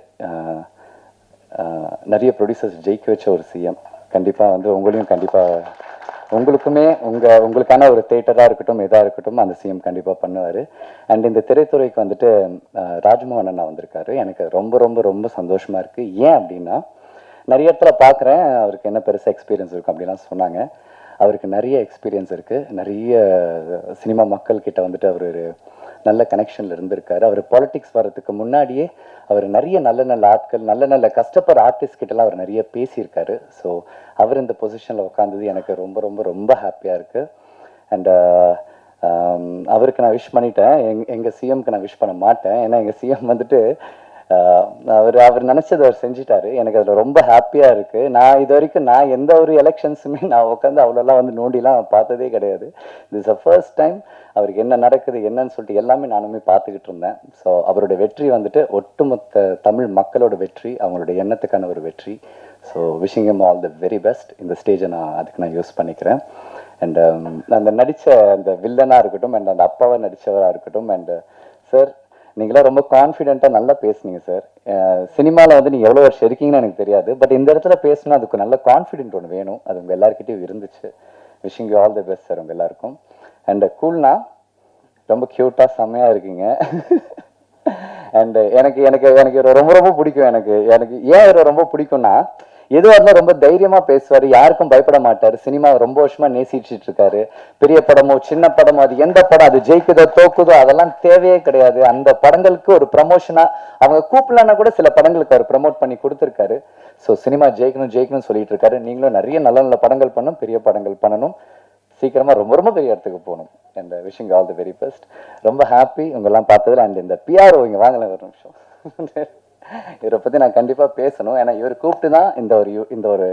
[SPEAKER 6] நிறைய ப்ரொடியூசர்ஸ் ஜெயிக்க வச்ச ஒரு சிஎம். கண்டிப்பாக வந்து உங்களையும் கண்டிப்பாக உங்களுக்குமே உங்களுக்கான ஒரு தேட்டராக இருக்கட்டும், எதாக இருக்கட்டும், அந்த சிஎம் கண்டிப்பாக பண்ணுவார். அண்ட் இந்த திரைத்துறைக்கு வந்துட்டு ராஜ்மோகன் அண்ணா வந்திருக்காரு. எனக்கு ரொம்ப ரொம்ப ரொம்ப சந்தோஷமாக இருக்குது. ஏன் அப்படின்னா, நிறைய இடத்துல பார்க்குறேன் அவருக்கு என்ன பெருசாக எக்ஸ்பீரியன்ஸ் இருக்கும் அப்படிலாம் சொன்னாங்க. அவருக்கு நிறைய எக்ஸ்பீரியன்ஸ் இருக்குது. நிறைய சினிமா மக்கள்கிட்ட வந்துட்டு அவர் ஒரு நல்ல கனெக்ஷனில் இருந்திருக்காரு. அவர் பாலிடிக்ஸ் வர்றதுக்கு முன்னாடியே அவர் நிறைய நல்ல நல்ல ஆட்கள், நல்ல நல்ல கஷ்டப்படுற ஆர்டிஸ்ட் கிட்டலாம் அவர் நிறைய பேசியிருக்காரு. ஸோ அவர் இந்த பொசிஷனில் உட்காந்தது எனக்கு ரொம்ப ரொம்ப ரொம்ப ஹாப்பியாக இருக்குது. அண்ட் அவருக்கு நான் விஷ் பண்ணிட்டேன். எங்கள் சிஎம்க்கு நான் விஷ் பண்ண மாட்டேன். ஏன்னா எங்கள் சிஎம் வந்துட்டு அவர் நினச்சது அவர் செஞ்சிட்டாரு. எனக்கு அதில் ரொம்ப ஹாப்பியாக இருக்குது. நான் இது வரைக்கும் எந்த ஒரு எலெக்ஷன்ஸுமே நான் உட்காந்து அவ்வளோலாம் வந்து நோண்டிலாம் பார்த்ததே கிடையாது. திஸ் அ ஃபர்ஸ்ட் டைம் அவருக்கு என்ன நடக்குது என்னன்னு சொல்லிட்டு எல்லாமே நானுமே பார்த்துக்கிட்டு இருந்தேன். ஸோ அவருடைய வெற்றி வந்துட்டு ஒட்டுமொத்த தமிழ் மக்களோட வெற்றி, அவங்களுடைய எண்ணத்துக்கான ஒரு வெற்றி. So wishing him all the very best. இந்த ஸ்டேஜை அதுக்கு நான் யூஸ் பண்ணிக்கிறேன். அண்ட் அந்த நடித்த அந்த வில்லனாக இருக்கட்டும், அண்ட் அந்த அப்பாவை நடித்தவராக இருக்கட்டும், அண்ட் சார் நீங்களாம் ரொம்ப கான்ஃபிடென்ட்டாக நல்லா பேசுனீங்க சார். சினிமாவில் வந்து நீங்கள் எவ்வளோ வருஷம் இருக்கீங்கன்னு எனக்கு தெரியாது, பட் இந்த இடத்துல பேசணும் அதுக்கு நல்ல கான்ஃபிடென்ட் ஒன்று வேணும். அது உங்கள் எல்லாருக்கிட்டையும் இருந்துச்சு. Wishing you all the best sir உங்கள் எல்லாருக்கும். அண்ட் கூல்னா ரொம்ப க்யூட்டாக செம்மையாக இருக்கீங்க. அண்ட் எனக்கு எனக்கு எனக்கு ரொம்ப ரொம்ப பிடிக்கும். எனக்கு எனக்கு ஏன் இவரை ரொம்ப பிடிக்கும்னா, எதுவாக இருந்தால் ரொம்ப தைரியமாக பேசுவார், யாருக்கும் பயப்பட மாட்டார். சினிமாவை ரொம்ப வருஷமாக நேசிச்சுட்டு இருக்காரு. பெரிய படமோ சின்ன படமோ அது எந்த படம் அது ஜெயிக்குதோ தோக்குதோ அதெல்லாம் தேவையே கிடையாது. அந்த படங்களுக்கு ஒரு ப்ரமோஷனாக அவங்க கூப்பிடலன்னா கூட சில படங்களுக்கு அவர் ப்ரமோட் பண்ணி கொடுத்துருக்காரு. ஸோ சினிமா ஜெயிக்கணும் ஜெயிக்கணும்னு சொல்லிட்டு இருக்காரு. நீங்களும் நிறைய நல்ல நல்ல படங்கள் பண்ணணும், பெரிய படங்கள் பண்ணணும், சீக்கிரமாக ரொம்ப ரொம்ப பெரிய இடத்துக்கு போகணும். And wishing all the very best. ரொம்ப ஹாப்பி உங்கெல்லாம் பார்த்ததில். அண்ட் இந்த பிஆர்ஓ இங்கே வாங்கலை ஒரு நிமிஷம், இவரை பற்றி நான் கண்டிப்பாக பேசணும். ஏன்னா இவர் கூப்பிட்டு தான் இந்த ஒரு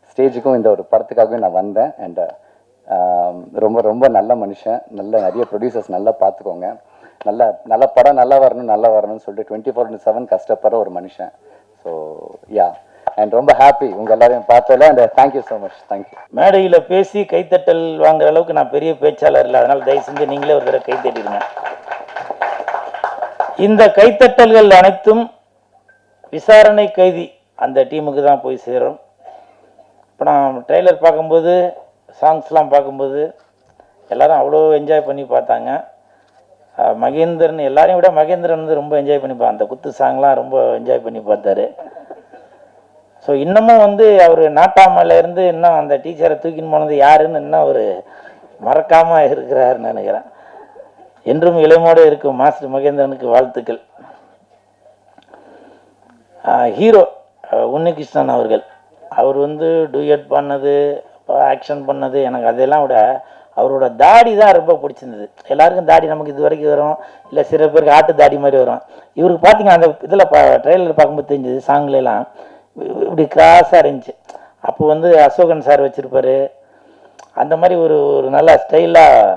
[SPEAKER 6] ஸ்டேஜுக்கும் இந்த ஒரு படத்துக்காகவே நான் வந்தேன். அண்ட் ரொம்ப ரொம்ப நல்ல மனுஷன். நிறைய ப்ரொடியூசர்ஸ் நல்லா பார்த்துக்கோங்க. நல்ல படம் நல்லா வரணும்னு சொல்லிட்டு 24/7 கஷ்டப்படுற ஒரு மனுஷன். ஸோ யா, அண்ட் ரொம்ப ஹாப்பி உங்கள் எல்லாரையும் பார்த்ததில். And thank you so much. Thank you.
[SPEAKER 7] மேடையில் பேசி கைத்தட்டல் வாங்குற அளவுக்கு நான் பெரிய பேச்சாளர் இல்லை, அதனால் தயவு செஞ்சு நீங்களே ஒரு தடவை கைத்தட்டிடுங்க. இந்த கைத்தட்டல்கள் அனைத்தும் விசாரணை கைதி அந்த டீமுக்கு தான் போய் சேரும். இப்போ நான் ட்ரெய்லர் பார்க்கும்போது, சாங்ஸ்லாம் பார்க்கும்போது எல்லோரும் அவ்வளோ என்ஜாய் பண்ணி பார்த்தாங்க. மகேந்திரன் எல்லாரையும் விட மகேந்திரன் வந்து ரொம்ப என்ஜாய் பண்ணி அந்த குத்து சாங்லாம் ரொம்ப என்ஜாய் பண்ணி பார்த்தாரு. ஸோ இன்னமும் வந்து அவர் நாட்டாமலேருந்து இன்னும் அந்த டீச்சரை தூக்கின்னு போனது யாருன்னு இன்னும் அவர் மறக்காமல் இருக்கிறாருன்னு நினைக்கிறேன். என்றும் இளமோடு இருக்கும் மாஸ்டர் மகேந்திரனுக்கு வாழ்த்துக்கள். ஹீரோ உன்னிகிருஷ்ணன் அவர்கள், அவர் வந்து டூயட் பண்ணது, ஆக்ஷன் பண்ணது, எனக்கு அதெல்லாம் விட அவரோட தாடி தான் ரொம்ப பிடிச்சிருந்தது. எல்லாருக்கும் தாடி நமக்கு இது வரைக்கும் வரும், இல்லை சில பேருக்கு ஆட்டு தாடி மாதிரி வரும். இவருக்கு பார்த்தீங்கன்னா அந்த இதில் ட்ரெயிலர் பார்க்கும்போது தெரிஞ்சது, சாங்லாம் இப்படி கிராஸாக இருந்துச்சு. அப்போ வந்து அசோகன் சார் வச்சுருப்பார். அந்த மாதிரி ஒரு நல்ல ஸ்டைலாக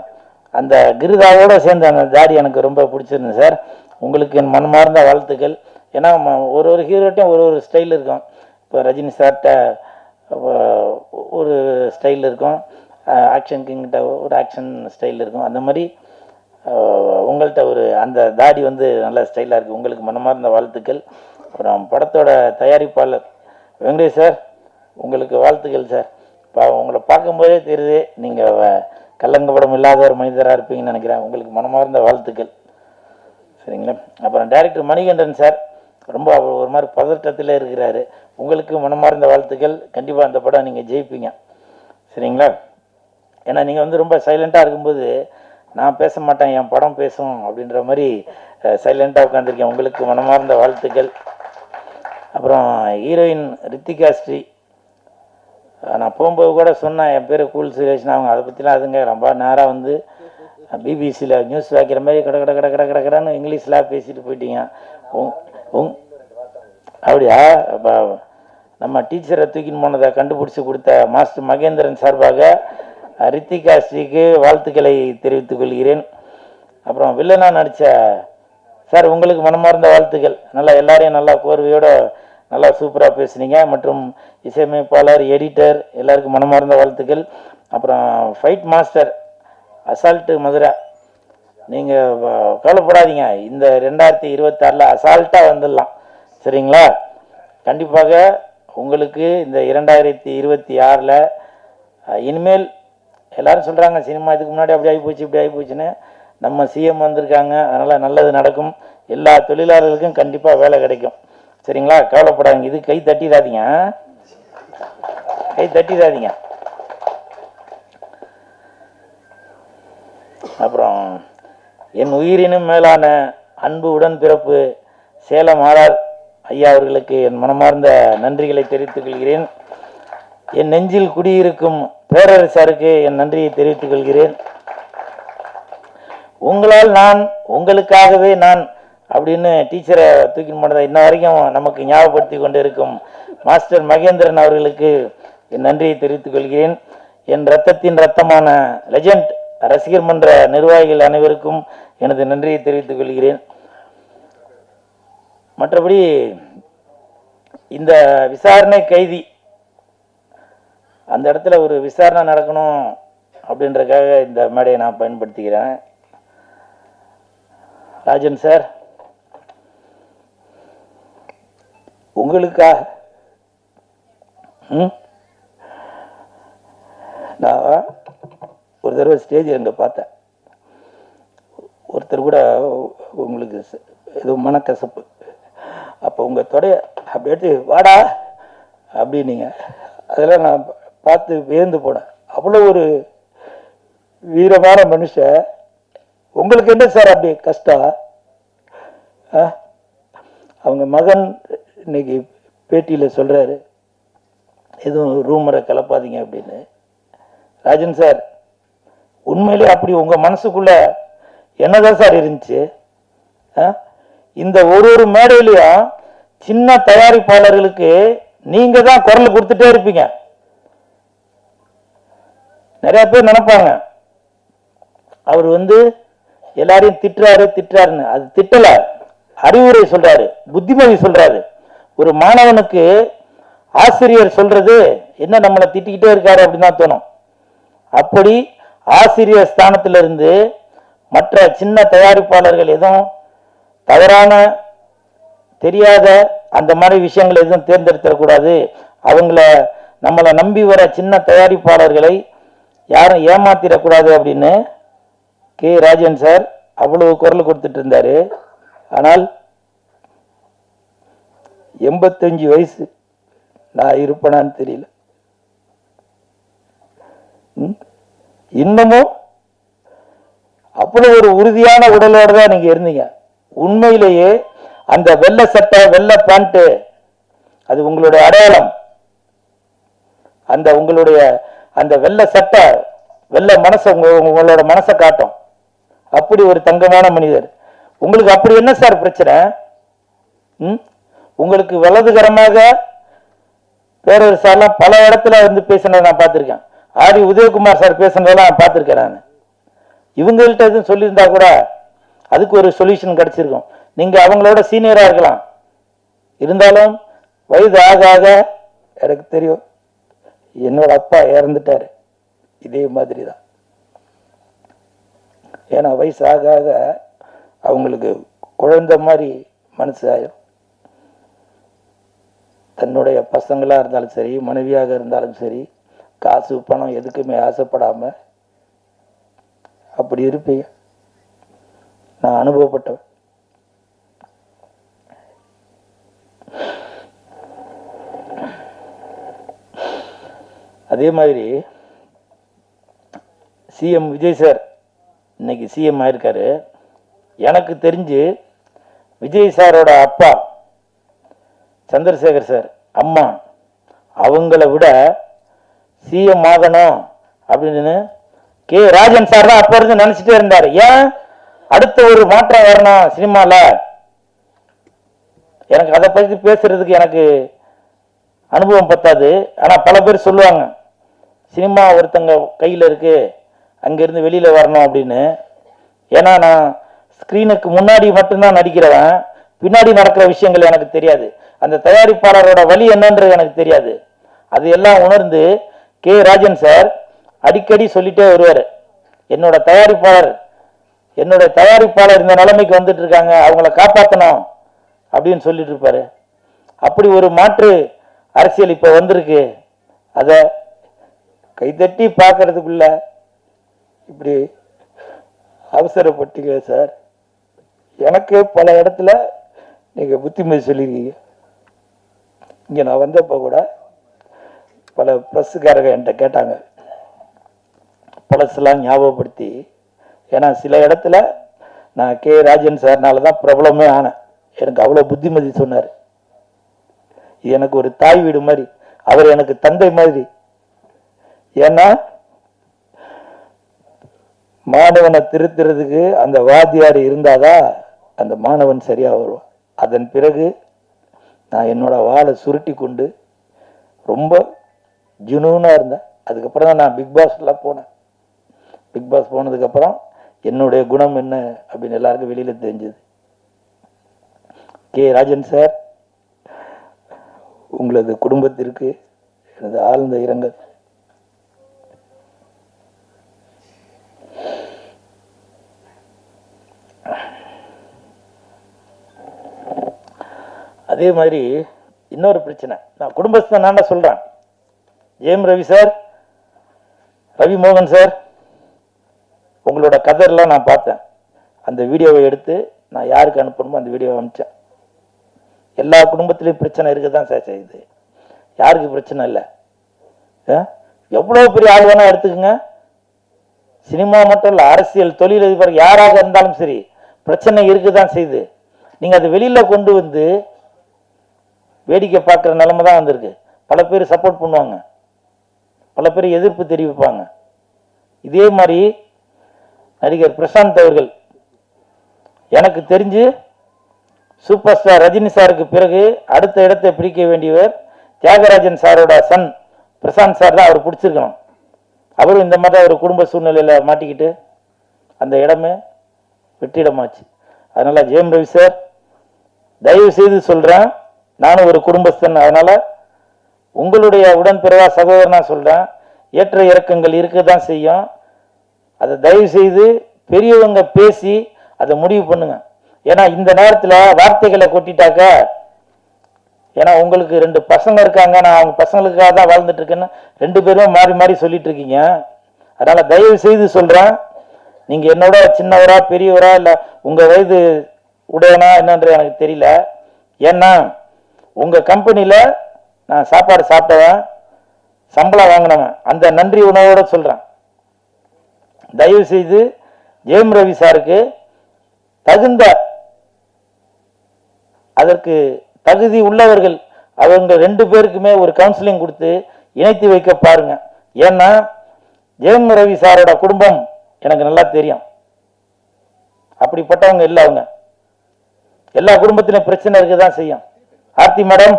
[SPEAKER 7] அந்த கிருதாவோடு சேர்ந்து அந்த தாடி எனக்கு ரொம்ப பிடிச்சிருந்தது சார். உங்களுக்கு என் மனமார்ந்த வாழ்த்துக்கள். ஏன்னா ஒரு ஹீரோட்டையும் ஒரு ஸ்டைல் இருக்கும். இப்போ ரஜினி சார்கிட்ட ஒரு ஸ்டைல் இருக்கும், ஆக்ஷன் கிங்கிட்ட ஒரு ஆக்ஷன் ஸ்டைல் இருக்கும். அந்த மாதிரி உங்கள்கிட்ட அந்த தாடி வந்து நல்ல ஸ்டைலாக இருக்குது. உங்களுக்கு மனமார்ந்த வாழ்த்துக்கள். அப்புறம் படத்தோட தயாரிப்பாளர் வெங்கடேஷ் சார், உங்களுக்கு வாழ்த்துக்கள் சார். இப்போ உங்களை பார்க்கும்போதே தெரியுது நீங்கள் கல்லங்கப்படம் இல்லாத ஒரு மனிதராக இருப்பீங்கன்னு நினைக்கிறேன். உங்களுக்கு மனமார்ந்த வாழ்த்துக்கள். சரிங்களா? அப்புறம் டைரக்டர் மணிகண்டன் சார் ரொம்ப ஒரு மாதிரி பதட்டத்தில் இருக்கிறாரு. உங்களுக்கு மனமார்ந்த வாழ்த்துக்கள். கண்டிப்பாக அந்த படம் நீங்கள் ஜெயிப்பீங்க. சரிங்களா? ஏன்னா நீங்கள் வந்து ரொம்ப சைலண்ட்டாக இருக்கும்போது நான் பேச மாட்டேன், என் படம் பேசும் அப்படின்ற மாதிரி சைலண்ட்டாக உட்காந்துருக்கேன். உங்களுக்கு மனமார்ந்த வாழ்த்துக்கள். அப்புறம் ஹீரோயின் ரித்திகா ஸ்ரீ, நான் போகும்போது கூட சொன்னேன் என் பேர் கூல் சுரேஷ்னா. அவங்க அதை பற்றிலாம் அதுங்க ரொம்ப நேராக வந்து பிபிசியில் நியூஸ் வைக்கிற மாதிரி கடன்னு இங்கிலீஷில் பேசிட்டு போயிட்டீங்க. அப்படியா? இப்போ நம்ம டீச்சரை தூக்கின்னு போனதை கண்டுபிடிச்சி கொடுத்த மாஸ்டர் மகேந்திரன் சார்பாக ரித்திகா ஸ்ரீக்கு வாழ்த்துக்களை தெரிவித்துக் கொள்கிறேன். அப்புறம் வில்லனாக நடித்த சார், உங்களுக்கு மனமார்ந்த வாழ்த்துக்கள். நல்லா எல்லாரையும் நல்லா கோர்வையோடு நல்லா சூப்பராக பேசுனீங்க. மற்றும் இசையமைப்பாளர், எடிட்டர் எல்லாருக்கும் மனமார்ந்த வாழ்த்துக்கள். அப்புறம் ஃபைட் மாஸ்டர் அசால்ட்டு மதுரை, நீங்கள் கவலைப்படாதீங்க, இந்த 2026 அசால்ட்டாக வந்துடலாம். சரிங்களா? கண்டிப்பாக உங்களுக்கு இந்த 2026 இனிமேல் எல்லாரும் சொல்கிறாங்க சினிமா இதுக்கு முன்னாடி அப்படி ஆகிப்போச்சு இப்படி ஆகிப்போச்சுன்னு. நம்ம சிஎம் வந்திருக்காங்க, அதனால் நல்லது நடக்கும். எல்லா தொழிலாளர்களுக்கும் கண்டிப்பாக வேலை கிடைக்கும். சரிங்களா? கவலைப்படாதீங்க. இது கை தட்டிடாதீங்க, கை தட்டிடாதீங்க. அப்புறம் என் உயிரினும் மேலான அன்பு உடன்பிறப்பு சேலம் ஆர்ஆர் ஐயா அவர்களுக்கு என் மனமார்ந்த நன்றிகளை தெரிவித்துக் கொள்கிறேன். என் நெஞ்சில் குடியிருக்கும் பேரரசருக்கு என் நன்றியை தெரிவித்துக் கொள்கிறேன். உங்களால் நான், உங்களுக்காகவே நான் அப்படின்னு டீச்சரை தூக்கி போனதை இன்ன வரைக்கும் நமக்கு ஞாபகப்படுத்தி கொண்டு இருக்கும் மாஸ்டர் மகேந்திரன் அவர்களுக்கு என் நன்றியை தெரிவித்துக் கொள்கிறேன். என் இரத்தத்தின் இரத்தமான லெஜண்ட் ரசிகர் மன்ற நிர்வாகிகள் அனைவருக்கும் எனது நன்றியை தெரிவித்துக் கொள்கிறேன். மற்றபடி இந்த விசாரணை கைதி அந்த இடத்துல ஒரு விசாரணை நடக்கணும் அப்படின்றதுக்காக இந்த மேடையை நான் பயன்படுத்திக்கிறேன். ராஜன் சார், உங்களுக்கா நான் ஒரு தடவை ஸ்டேஜ் அங்கே பார்த்தேன். ஒருத்தர் கூட உங்களுக்கு ஏதோ மனக்கசப்பு, அப்போ உங்கள் தொடைய அப்படி எடுத்து வாடா அப்படின்னீங்க. அதெல்லாம் நான் பார்த்து வியந்து போனேன். அவ்வளோ ஒரு வீரமான மனுஷன். உங்களுக்கு என்ன சார் அப்படி கஷ்டம்? அவங்க மகன் இன்னைக்கு பேட்டியில் சொல்கிறாரு, எதுவும் ரூமரை கலப்பாதீங்க அப்படின்னு. ராஜன் சார், உண்மையிலே அப்படி உங்கள் மனசுக்குள்ள என்னதான் சார் இருந்துச்சு? இந்த ஒரு மேடையிலையும் சின்ன தயாரிப்பாளர்களுக்கு நீங்க தான் குரல் கொடுத்துட்டே இருப்பீங்க. நிறைய பேர் நினைப்பாங்க அவர் எல்லாரையும் திட்டுறாருன்னு. அது திட்டல, அறிவுரை சொல்றாரு, புத்திமதி சொல்றாரு. ஒரு மாணவனுக்கு ஆசிரியர் சொல்றது என்ன, நம்மளை திட்டிக்கிட்டே இருக்காரு அப்படின்னு தான் தோணும். அப்படி ஆசிரியர் ஸ்தானத்திலிருந்து மற்ற சின்ன தயாரிப்பாளர்கள் எதுவும் தவறான தெரியாத அந்த மாதிரி விஷயங்கள் எதுவும் தேர்ந்தெடுத்துடக்கூடாது. நம்மளை நம்பி வர சின்ன தயாரிப்பாளர்களை யாரும் ஏமாத்திடக்கூடாது அப்படின்னு கே ராஜன் சார் அவ்வளவு குரல் கொடுத்துட்டு இருந்தாரு. ஆனால் 85 வயசு நான் இருப்பேனான்னு தெரியல. இன்னமும் அவ்வளவு ஒரு உறுதியான உடலோடு தான் நீங்க இருந்தீங்க. உண்மையிலேயே அந்த வெள்ளை சட்டை வெள்ளை பேண்ட் அது உங்களுடைய அடையாளம். உங்களுடைய அந்த வெள்ளை சட்டை வெள்ளை மனசை உங்களோட மனசை காட்டும். அப்படி ஒரு தங்கமான மனிதர். உங்களுக்கு அப்படி என்ன சார் பிரச்சனை? உங்களுக்கு வலதுகரமாக பேரரசாலாம் பல இடத்துல பேசினதை நான் பார்த்துருக்கேன். ஆர் உதயகுமார் சார் பேசுனதெல்லாம் நான் பார்த்துருக்கேன். நான் இவங்கள்ட்ட எதுவும் சொல்லியிருந்தா கூட அதுக்கு ஒரு சொல்யூஷன் கிடைச்சிருக்கும். நீங்க அவங்களோட சீனியரா இருக்கலாம். இருந்தாலும் வயது ஆக ஆக எனக்கு தெரியும், என்னோட அப்பா இறந்துட்டாரு இதே மாதிரி தான். ஏன்னா வயசு ஆக ஆக அவங்களுக்கு குழந்தை மாதிரி மனசு ஆயிரும். தன்னுடைய பசங்களா இருந்தாலும் சரி, மனைவியாக இருந்தாலும் சரி, காசு பணம் எதுக்குமே ஆசைப்படாம அப்படி இருப்பீங்க. நான் அனுபவப்பட்டவன். அதே மாதிரி சிஎம் விஜய் சார் இன்னைக்கு சிஎம் ஆயிருக்காரு. எனக்கு தெரிஞ்சு விஜய் சாரோட அப்பா சந்திரசேகர் சார் அம்மா அவங்கள விட சிஎம் ஆகணும் அப்படின்னு கே ராஜன் சார் தான் அப்ப இருந்து நினைச்சிட்டே இருந்தாரு. ஏன் அடுத்த ஒரு மாற்றம் வரணும் சினிமால. எனக்கு அதை பத்தி பேசுறதுக்கு எனக்கு அனுபவம் பத்தாது. ஆனா பல பேர் சொல்லுவாங்க சினிமா ஒருத்தங்க கையில இருக்கு, அங்கிருந்து வெளியில வரணும் அப்படின்னு. ஏன்னா நான் ஸ்கிரீனுக்கு முன்னாடி மட்டும்தான் நடிக்கிறவன். பின்னாடி நடக்கிற விஷயங்கள் எனக்கு தெரியாது. அந்த தயாரிப்பாளரோட வழி என்னன்றது எனக்கு தெரியாது. அது எல்லாம் உணர்ந்து கே ராஜன் சார் அடிக்கடி சொல்லிட்டே வருவார், என்னோட தயாரிப்பாளர் இந்த நிலைமைக்கு வந்துட்டு இருக்காங்க, அவங்கள காப்பாற்றணும் அப்படின்னு சொல்லிட்டு இருப்பாரு. அப்படி ஒரு மாற்று அரசியல் இப்ப வந்திருக்கு. அத கைதட்டி பார்க்கறதுக்குள்ள இப்படி அவசரப்பட்டீங்க சார். எனக்கு பல இடத்துல நீங்க புத்திமதி சொல்லியிருக்கீங்க. இங்க நான் வந்தப்ப கூட பல பிரஸ்ஸுக்காரங்க என்கிட்ட கேட்டாங்க பழசெல்லாம் ஞாபகப்படுத்தி. ஏன்னா சில இடத்துல நான் கே ராஜன் சார்னால தான் பிரபலமே ஆனேன். எனக்கு அவ்வளோ புத்திமதி சொன்னார். இது எனக்கு ஒரு தாய் வீடு மாதிரி, அவர் எனக்கு தந்தை மாதிரி. ஏன்னா மாணவனை திருத்துறதுக்கு அந்த வாத்தியார் இருந்தாதான் அந்த மாணவன் சரியா வருவான். அதன் பிறகு நான் என்னோட வாளை சுருட்டி கொண்டு ரொம்ப ஜுனூனா இருந்தேன். அதுக்கப்புறம் தான் நான் பிக் பாஸ்லாம் போனேன். பிக் பாஸ் போனதுக்கப்புறம் என்னுடைய குணம் என்ன அப்படின்னு எல்லாருக்கும் வெளியில தெரிஞ்சது. கே ராஜன் சார், உங்களது குடும்பத்திற்கு எனது ஆழ்ந்த இரங்கல். அதே மாதிரி இன்னொரு பிரச்சனை, நான் குடும்பத்தை நான் சொல்கிறேன். ஜெயம் ரவி சார், ரவி மோகன் சார், உங்களோட கதர்லாம் நான் பார்த்தேன். அந்த வீடியோவை எடுத்து நான் யாருக்கு அனுப்பணுமோ அந்த வீடியோவை அனுப்பிச்சேன். எல்லா குடும்பத்திலையும் பிரச்சனை இருக்க தான் சார் செய்யுது. யாருக்கு பிரச்சனை இல்லை? எவ்வளோ பெரிய ஆள் வேணா எடுத்துக்கோங்க. சினிமா மட்டும் இல்லை, அரசியல், தொழிலதிபர் யாராக இருந்தாலும் சரி பிரச்சனை இருக்குதான் செய்யுது. நீங்கள் அதை வெளியில் கொண்டு வந்து வேடிக்கை பார்க்குற நிலைமை தான் வந்திருக்கு. பல பேர் சப்போர்ட் பண்ணுவாங்க, பல பேர் எதிர்ப்பு தெரிவிப்பாங்க. இதே மாதிரி நடிகர் பிரசாந்த் அவர்கள், எனக்கு தெரிஞ்சு சூப்பர் ஸ்டார் ரஜினி சாருக்கு பிறகு அடுத்த இடத்தை பிடிக்க வேண்டியவர் தியாகராஜன் சாரோட சன் பிரசாந்த் சார் தான். அவர் பிடிச்சிருக்கணும். அவரும் இந்த மாதிரி ஒரு குடும்ப சூழ்நிலையில் மாட்டிக்கிட்டு அந்த இடமே வெற்றிடமாச்சு. அதனால் ஜெயம் ரவி சார், தயவு செய்து சொல்கிறேன், நானும் ஒரு குடும்பஸ்தன், அதனால் உங்களுடைய உடன்பிறவா சகோதரனா சொல்கிறேன், ஏற்ற இறக்கங்கள் இருக்க தான் செய்யும். அதை தயவு செய்து பெரியவங்க பேசி அதை முடிவு பண்ணுங்க. ஏன்னா இந்த நேரத்தில் வார்த்தைகளை கொட்டிட்டாக்க, ஏன்னா உங்களுக்கு 2 பசங்க இருக்காங்க, நான் அவங்க பசங்களுக்காக தான் வாழ்ந்துட்டு இருக்கேன்னு 2 பேருமே மாறி மாறி சொல்லிட்டு இருக்கீங்க. அதனால் தயவு செய்து சொல்கிறேன், நீங்கள் என்னோட சின்னவரா பெரியவரா இல்லை உங்கள் வயது உடையனா என்னன்ற எனக்கு தெரியல. ஏன்னா உங்கள் கம்பெனியில் நான் சாப்பாடு சாப்பிட்டவன், சம்பளம் வாங்கினவன், அந்த நன்றி உணவோடு சொல்கிறேன். தயவு செய்து ஜெயம் ரவி சாருக்கு தகுந்த, அதற்கு தகுதி உள்ளவர்கள் அவங்க 2 பேருக்குமே ஒரு கவுன்சிலிங் கொடுத்து இணைத்து வைக்க பாருங்க. ஏன்னா ஜெயம் ரவி சாரோட குடும்பம் எனக்கு நல்லா தெரியும். அப்படிப்பட்டவங்க இல்லை அவங்க. எல்லா குடும்பத்திலும் பிரச்சனை இருக்க தான் செய்யும். ஆர்த்தி மேடம்,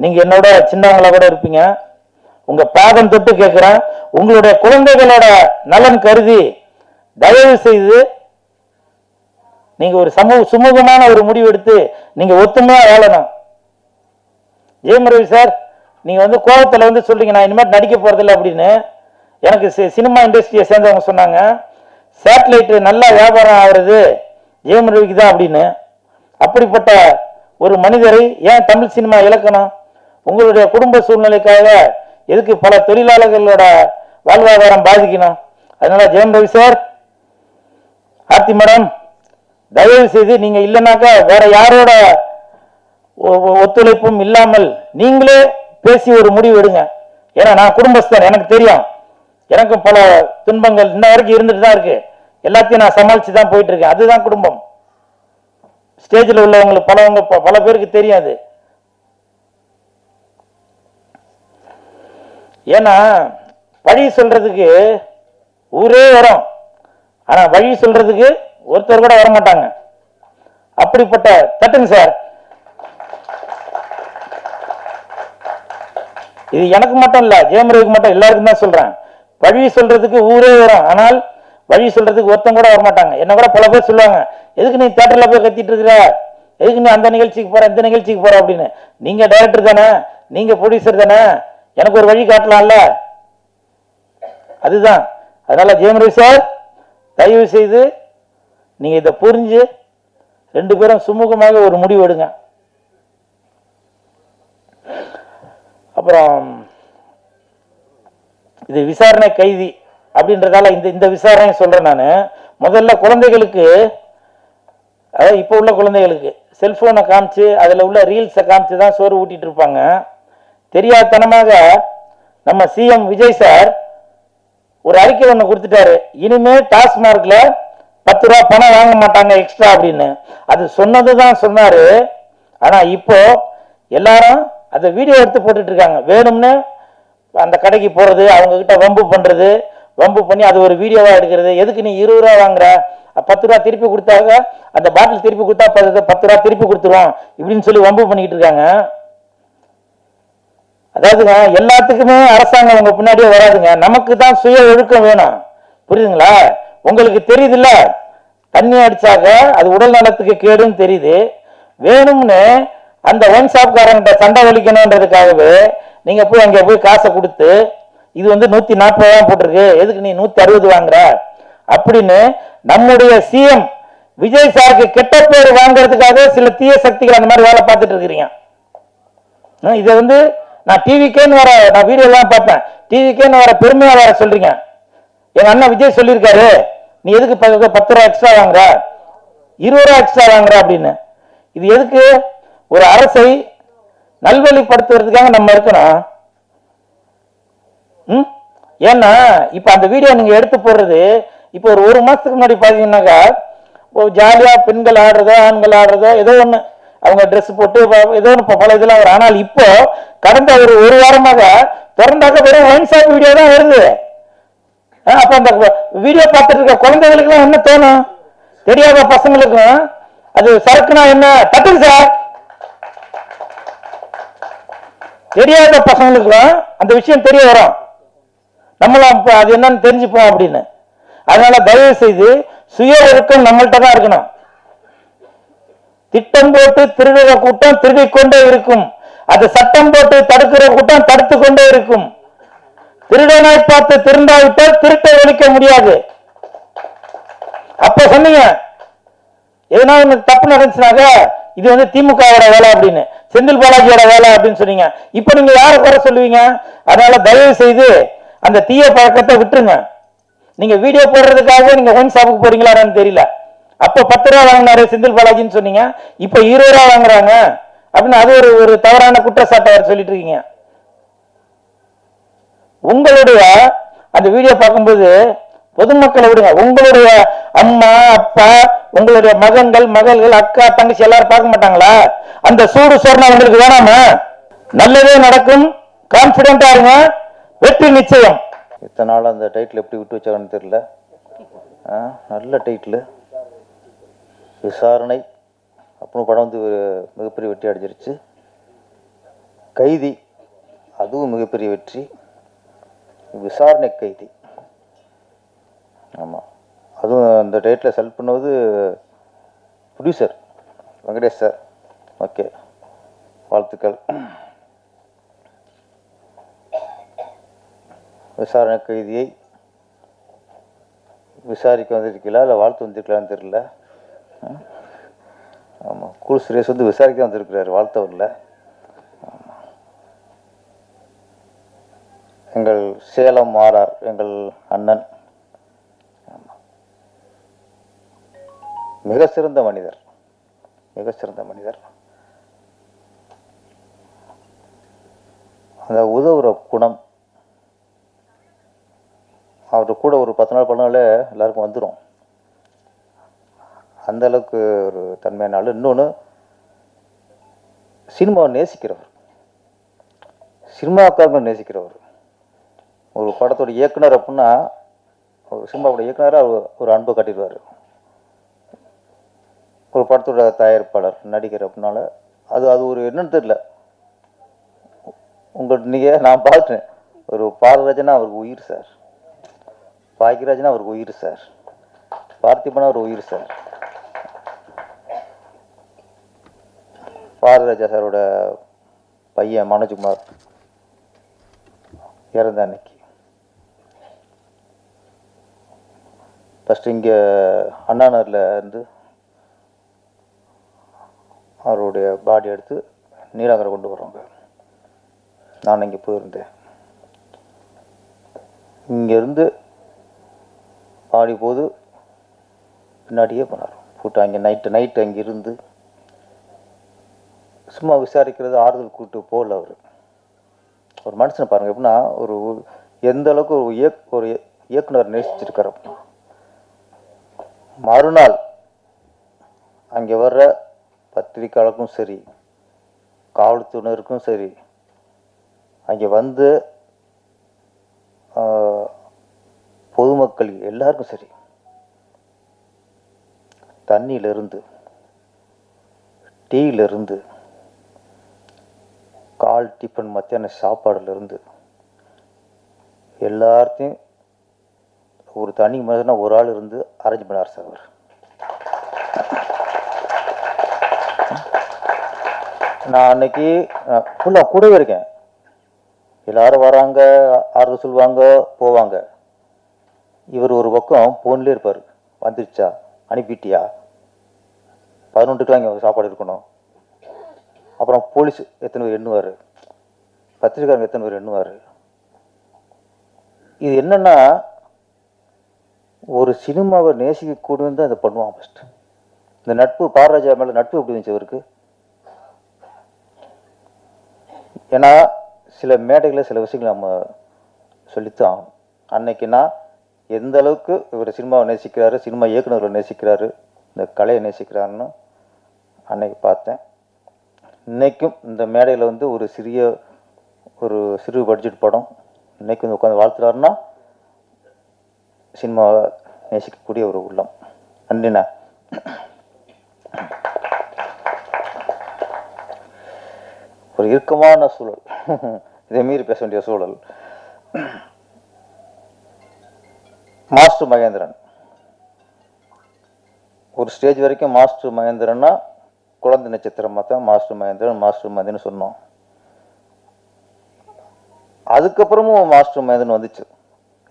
[SPEAKER 7] நீங்க என்னோட சின்னவங்களா கூட இருப்பீங்க. உங்க பாதம் தொட்டு கேட்கிறேன், உங்களுடைய குழந்தைகளோட நலன் கருதி தயவு செய்து நீங்க ஒரு சுமூகமான ஒரு முடிவு எடுத்து நீங்க ஒத்துமையா வாழணும். ஜெயம் ரவி சார், நீங்க வந்து கோபத்துல வந்து சொல்றீங்க நான் இனிமேல் நடிக்க போறதில்லை அப்படின்னு. எனக்கு சினிமா இண்டஸ்ட்ரியை சேர்ந்தவங்க சொன்னாங்க, சேட்டலைட் நல்லா வியாபாரம் ஆகுறது ஜெயம் ரவிக்கு தான் அப்படின்னு. அப்படிப்பட்ட ஒரு மனிதரை ஏன் தமிழ் சினிமா இழக்கணும்? உங்களுடைய குடும்ப சூழ்நிலைக்காக எதுக்கு பல தொழிலாளர்களோட வாழ்வாதாரம் பாதிக்கணும்? அதனால ஜெயம் ரவி சார், ஆர்த்தி மேடம், தயவு செய்து நீங்க இல்லைனாக்கா வேற யாரோட ஒத்துழைப்பும் இல்லாமல் நீங்களே பேசி ஒரு முடிவு எடுங்க. ஏன்னா நான் குடும்பஸ்தன், எனக்கு தெரியும். எனக்கும் பல துன்பங்கள் இன்ன வரைக்கும் இருந்துட்டு தான் இருக்கு. எல்லாத்தையும் நான் சமாளிச்சு தான் போயிட்டு இருக்கேன். அதுதான் குடும்பம். ஸ்டேஜில் உள்ளவங்களுக்கு பல பேருக்கு தெரியாது. ஏன்னா வழி சொல்றதுக்கு ஊரே வரும், ஆனா வழி சொல்றதுக்கு ஒருத்தர் கூட வரமாட்டாங்க. அப்படிப்பட்ட தட்டுங்க சார். இது எனக்கு மட்டும் இல்ல, ஜெயம் ரவிக்கு மட்டும், எல்லாருக்கும் தான் சொல்றேன். வழி சொல்றதுக்கு ஊரே வரும், ஆனால் வழி சொல்றதுக்கு ஒருத்தம் கூட வரமாட்டாங்க. என்ன கூட பல பேர் சொல்லுவாங்க, எதுக்கு நீ தியேட்டர்ல போய் கத்திட்டு இருக்கிற, எதுக்கு நீ அந்த நிகழ்ச்சிக்கு போற இந்த நிகழ்ச்சிக்கு போற அப்படின்னு. நீங்க டைரக்டர் தானே, நீங்க ப்ரொடியூசர் தானே, எனக்கு ஒரு வழி காட்டலாம்ல. அதுதான். அதனால ஜெயம் ரவி சார், தயவு செய்து நீங்க இதை புரிஞ்சு 2 பேரும் சுமூகமாக ஒரு முடிவு எடுங்க. அப்புறம் இது விசாரணை கைதி அப்படின்றதால இந்த விசாரணை சொல்றேன் நான். முதல்ல குழந்தைகளுக்கு, அதாவது இப்போ உள்ள குழந்தைகளுக்கு செல்போனை காமிச்சு அதில் உள்ள ரீல்ஸை காமிச்சு தான் சோறு ஊட்டிட்டு இருப்பாங்க. தெரியாதனமாக நம்ம சிஎம் விஜய் சார் ஒரு அறிக்கை ஒன்று கொடுத்துட்டாரு, இனிமே டாஸ்மார்க்ல 10 ரூபா பணம் வாங்க மாட்டாங்க எக்ஸ்ட்ரா அப்படின்னு. அது சொன்னதுதான் சொன்னாரு. ஆனா இப்போ எல்லாரும் அதை வீடியோ எடுத்து போட்டுட்டு இருக்காங்க. வேணும்னு அந்த கடைக்கு போறது, அவங்க கிட்ட வம்பு பண்றது, வம்பு பண்ணி அது ஒரு வீடியோவா எடுக்கிறது. எதுக்கு நீ 20 ரூபா வாங்குற, 10 ரூபா திருப்பி கொடுத்தாங்க, அந்த பாட்டில் திருப்பி கொடுத்தா 10 ரூபா திருப்பி கொடுத்துருவோம் இப்படின்னு சொல்லி வம்பு பண்ணிக்கிட்டு இருக்காங்க. அதாவதுங்க, எல்லாத்துக்குமே அரசாங்கம் உங்க பின்னாடியே வராதுங்க. நமக்கு தான் சுய ஒழுக்கம் வேணும். புரியுதுங்களா? உங்களுக்கு தெரியுது இல்ல, தண்ணி அடிச்சாக அது உடல் நலத்துக்கு கேடுன்னு தெரியுது. வேணும்னு அந்த ஒன் ஷாப்காரங்கிட்ட சண்டை வலிக்கணும்ன்றதுக்காகவே நீங்க போய் அங்கே போய் காசை கொடுத்து, இது வந்து 140 தான் போட்டிருக்கு, எதுக்கு நீ 160 வாங்குற அப்படின்னு நம்முடைய சிஎம் விஜய் சாருக்கு கெட்ட பேர் வாங்குறதுக்காக சில தீய சக்திகள் அந்த மாதிரி வேலை பார்த்துட்டு இருக்கிறீங்க. இதை வந்து நான் டிவிக்கேன்னு வர நான் வீடியோலாம் பார்த்தேன், டிவிக்கேன்னு வர பெருமையாக வேற சொல்றீங்க. எங்க அண்ணன் விஜய் சொல்லியிருக்காரு, நீ எதுக்கு 10 ரூபா எக்ஸ்ட்ரா வாங்குற, 20 ரூபா எக்ஸ்ட்ரா வாங்குற அப்படின்னு. இது எதுக்கு? ஒரு அரசை நல்வழிப்படுத்துறதுக்காக நம்ம இருக்கணும். ஏன்னா இப்ப அந்த வீடியோ நீங்க எடுத்து போடுறது இப்போ ஒரு மாசத்துக்கு முன்னாடி பாத்தீங்கன்னாக்கா ஜாலியா பெண்கள் ஆடுறதோ ஆண்கள் ஆடுறதோ ஏதோ ஒண்ணு அவங்க ட்ரெஸ் போட்டு ஏதோ ஒன்று பல இதெல்லாம் வரும். ஆனால் இப்போ கடந்த ஒரு வாரமாக திறந்தாக்க வெறும் ஒயின் ஷாப் வீடியோ தான் வருது. அப்ப அந்த வீடியோ பார்த்துட்டு இருக்க குழந்தைகளுக்கு என்ன தோணும்? தெரியாத பசங்களுக்கும் அது சரக்குனா என்ன தட்டுங்க சார், தெரியாத பசங்களுக்கும் அந்த விஷயம் தெரிய வரும். நம்மளும் அது என்னன்னு தெரிஞ்சுப்போம் அப்படின்னு. அதனால தயவு செய்து சுய ஒழுக்கம் நம்மள்கிட்ட தான் இருக்கணும். திட்டம் போட்டு திருடுற கூட்டம் திருடிக் கொண்டே இருக்கும், அது சட்டம் போட்டு தடுக்கிற கூட்டம் தடுத்து கொண்டே இருக்கும். திருடனாய் பார்த்து திருந்தாவிட்டால் திருட்டை ஒழிக்க முடியாது. அப்ப சொன்னீங்க எதனா ஒண்ணு தப்பு நடந்துச்சுனாக்க இது வந்து திமுகவோட வேலை அப்படின்னு, செந்தில் பாலாஜியோட வேலை அப்படின்னு சொன்னீங்க. இப்ப நீங்க யாரை குறை சொல்லுவீங்க? அதனால தயவு செய்து அந்த தீய பழக்கத்தை விட்டுருங்க. நீங்க வீடியோ போடுறதுக்காக நீங்க ஒன் ஷாப்புக்கு போறீங்களான்னு தெரியல. அப்ப 10 ரூபா வாங்கினாரு செந்தில் பாலாஜின்னு சொன்னீங்க, இப்ப 20 ரூபா வாங்குறாங்க அப்படின்னு அது ஒரு தவறான குற்றச்சாட்டை சொல்லிட்டு இருக்கீங்க. உங்களுடைய அந்த வீடியோ பார்க்கும்போது பொதுமக்களை விடுங்க, உங்களுடைய அம்மா அப்பா உங்களுடைய மகன்கள் மகள்கள் அக்கா தங்கச்சி எல்லாரும் பார்க்க மாட்டாங்களா? அந்த சூடு சொர்ணம் உங்களுக்கு வேணாமா? நல்லதே நடக்கும், கான்பிடண்டா இருங்க, வெற்றி நிச்சயம்.
[SPEAKER 8] இத்தனை நாள் அந்த டைட்டில் எப்படி விட்டு வச்சாங்கன்னு தெரியல. நல்ல டைட்டில் விசாரணை அப்புறம் படம் வந்து மிகப்பெரிய வெற்றி அடைஞ்சிருச்சு. கைதி அதுவும் மிகப்பெரிய வெற்றி. விசாரணை கைதி, ஆமாம், அதுவும் அந்த டைட்டில் செலக்ட் பண்ணுவது ப்ரொடியூசர் வெங்கடேஷ் சார். ஓகே, வாழ்த்துக்கள். விசாரணை கைதியை விசாரிக்க வந்திருக்கீங்களா இல்லை வாழ்த்து வந்திருக்கலான்னு தெரியல. ஆமாம், கூல் சுரேஷ் வந்து விசாரிக்க வந்திருக்கிறாரு, வாழ்த்த வரல. எங்கள் சேலம் மாறார் எங்கள் அண்ணன், மிக சிறந்த மனிதர், மிக சிறந்த மனிதர். அந்த உதவுற குணம் அவர் கூட ஒரு 10 நாள் பண்ணாலே எல்லாருக்கும் வந்துடும். அந்த அளவுக்கு ஒரு தன்மையான ஆள். இன்னொன்று, சினிமாவை நேசிக்கிறவர், சினிமாக்காரங்க நேசிக்கிறவர். ஒரு படத்தோட இயக்குனர் அப்படின்னா ஒரு சினிமாவோட இயக்குனராக ஒரு அன்பை காட்டிடுவார். ஒரு படத்தோட தயாரிப்பாளர் நடிகர் அப்படின்னால அது ஒரு என்னன்னு தெரியல. நீங்கள் நான் பார்த்துட்டேன், ஒரு பாரராஜனா அவருக்கு உயிர் சார், பாக்கியராஜனா அவருக்கு உயிர் சார், பார்த்திபனா அவர் உயிர் சார். பாரதிராஜா சாரோட பையன் மனோஜ்குமார் இறந்த அன்னைக்கு ஃபஸ்ட்டு இங்கே அண்ணா நகரில் இருந்து அவருடைய பாடி எடுத்து நீலாங்கரை கொண்டு வர்றாங்க. நான் இங்கே போயிருந்தேன். இங்கேருந்து பாடி போது பின்னாடியே போனார் கூட்டம். அங்கே நைட்டு அங்கே இருந்து சும்மா விசாரிக்கிறது, ஆறுதல் கூட்டு போகல. அவர் ஒரு மனுஷனை பாருங்கள் எப்படின்னா ஒரு எந்த அளவுக்கு ஒரு இயக்குனர் நேசிச்சிருக்கார். மறுநாள் அங்கே வர்ற பத்திரிக்கையாளருக்கும் சரி, காவல்துறையினருக்கும் சரி, அங்கே வந்து பொதுமக்கள் எல்லாருக்கும் சரி, தண்ணியிலிருந்து டீயிலிருந்து கால் டிஃபன் மத்தியான சாப்பாடுலேருந்து எல்லாத்தையும் ஒரு தனி மனிதனா ஒரு ஆள் இருந்து அரேஞ்ச் பண்ணார் சார். அவர் நான் அன்னைக்கு ஃபுல்லாக கூடவே இருக்கேன். எல்லாரும் வராங்க, ஆறுதல் சொல்லுவாங்க, போவாங்க. இவர் ஒரு பக்கம் ஃபோன்லேயே இருப்பார். வந்துருச்சா, அனுப்பிட்டியா, 11க்குலாம் இங்கே சாப்பாடு இருக்கணும். அப்புறம் போலீஸ் எத்தனை பேர் எண்ணுவார். பத்திரிக்காரங்க எத்தனை பேர் எண்ணுவார். இது என்னன்னா, ஒரு சினிமாவை நேசிக்கக்கூடியவன் தான் இதை பண்ணுவான் ஃபர்ஸ்ட். இந்த நட்பு பாரராஜா மேலே நட்பு எப்படி இருந்துச்சு அவருக்கு? ஏன்னா சில மேடைகளில் சில விஷயங்கள் நம்ம சொல்லித்தான் அன்னைக்கு நான் எந்த அளவுக்கு இவர் சினிமாவை நேசிக்கிறாரு, சினிமா இயக்குநர்களை நேசிக்கிறாரு, இந்த கலையை நேசிக்கிறாருன்னு அன்னைக்கு பார்த்தேன். இன்னைக்கும் இந்த மேடையில் வந்து ஒரு சிறு பட்ஜெட் படம் இன்னைக்கு வந்து உட்காந்து வாழ்த்துறாருன்னா சினிமாவை நேசிக்கக்கூடிய ஒரு உள்ளம். நன்றிண்ணா. ஒரு இறுக்கமான சூழல், இதை மீறி பேச வேண்டிய சூழல். மாஸ்டர் மகேந்திரன் ஒரு ஸ்டேஜ் வரைக்கும் மாஸ்டர் மகேந்திரன்னா குழந்தை நட்சத்திரமாக தான் மாஸ்டர் மகேந்திரன் சொன்னோம். அதுக்கப்புறமும் மாஸ்டர் மகேந்திரன் வந்துச்சு.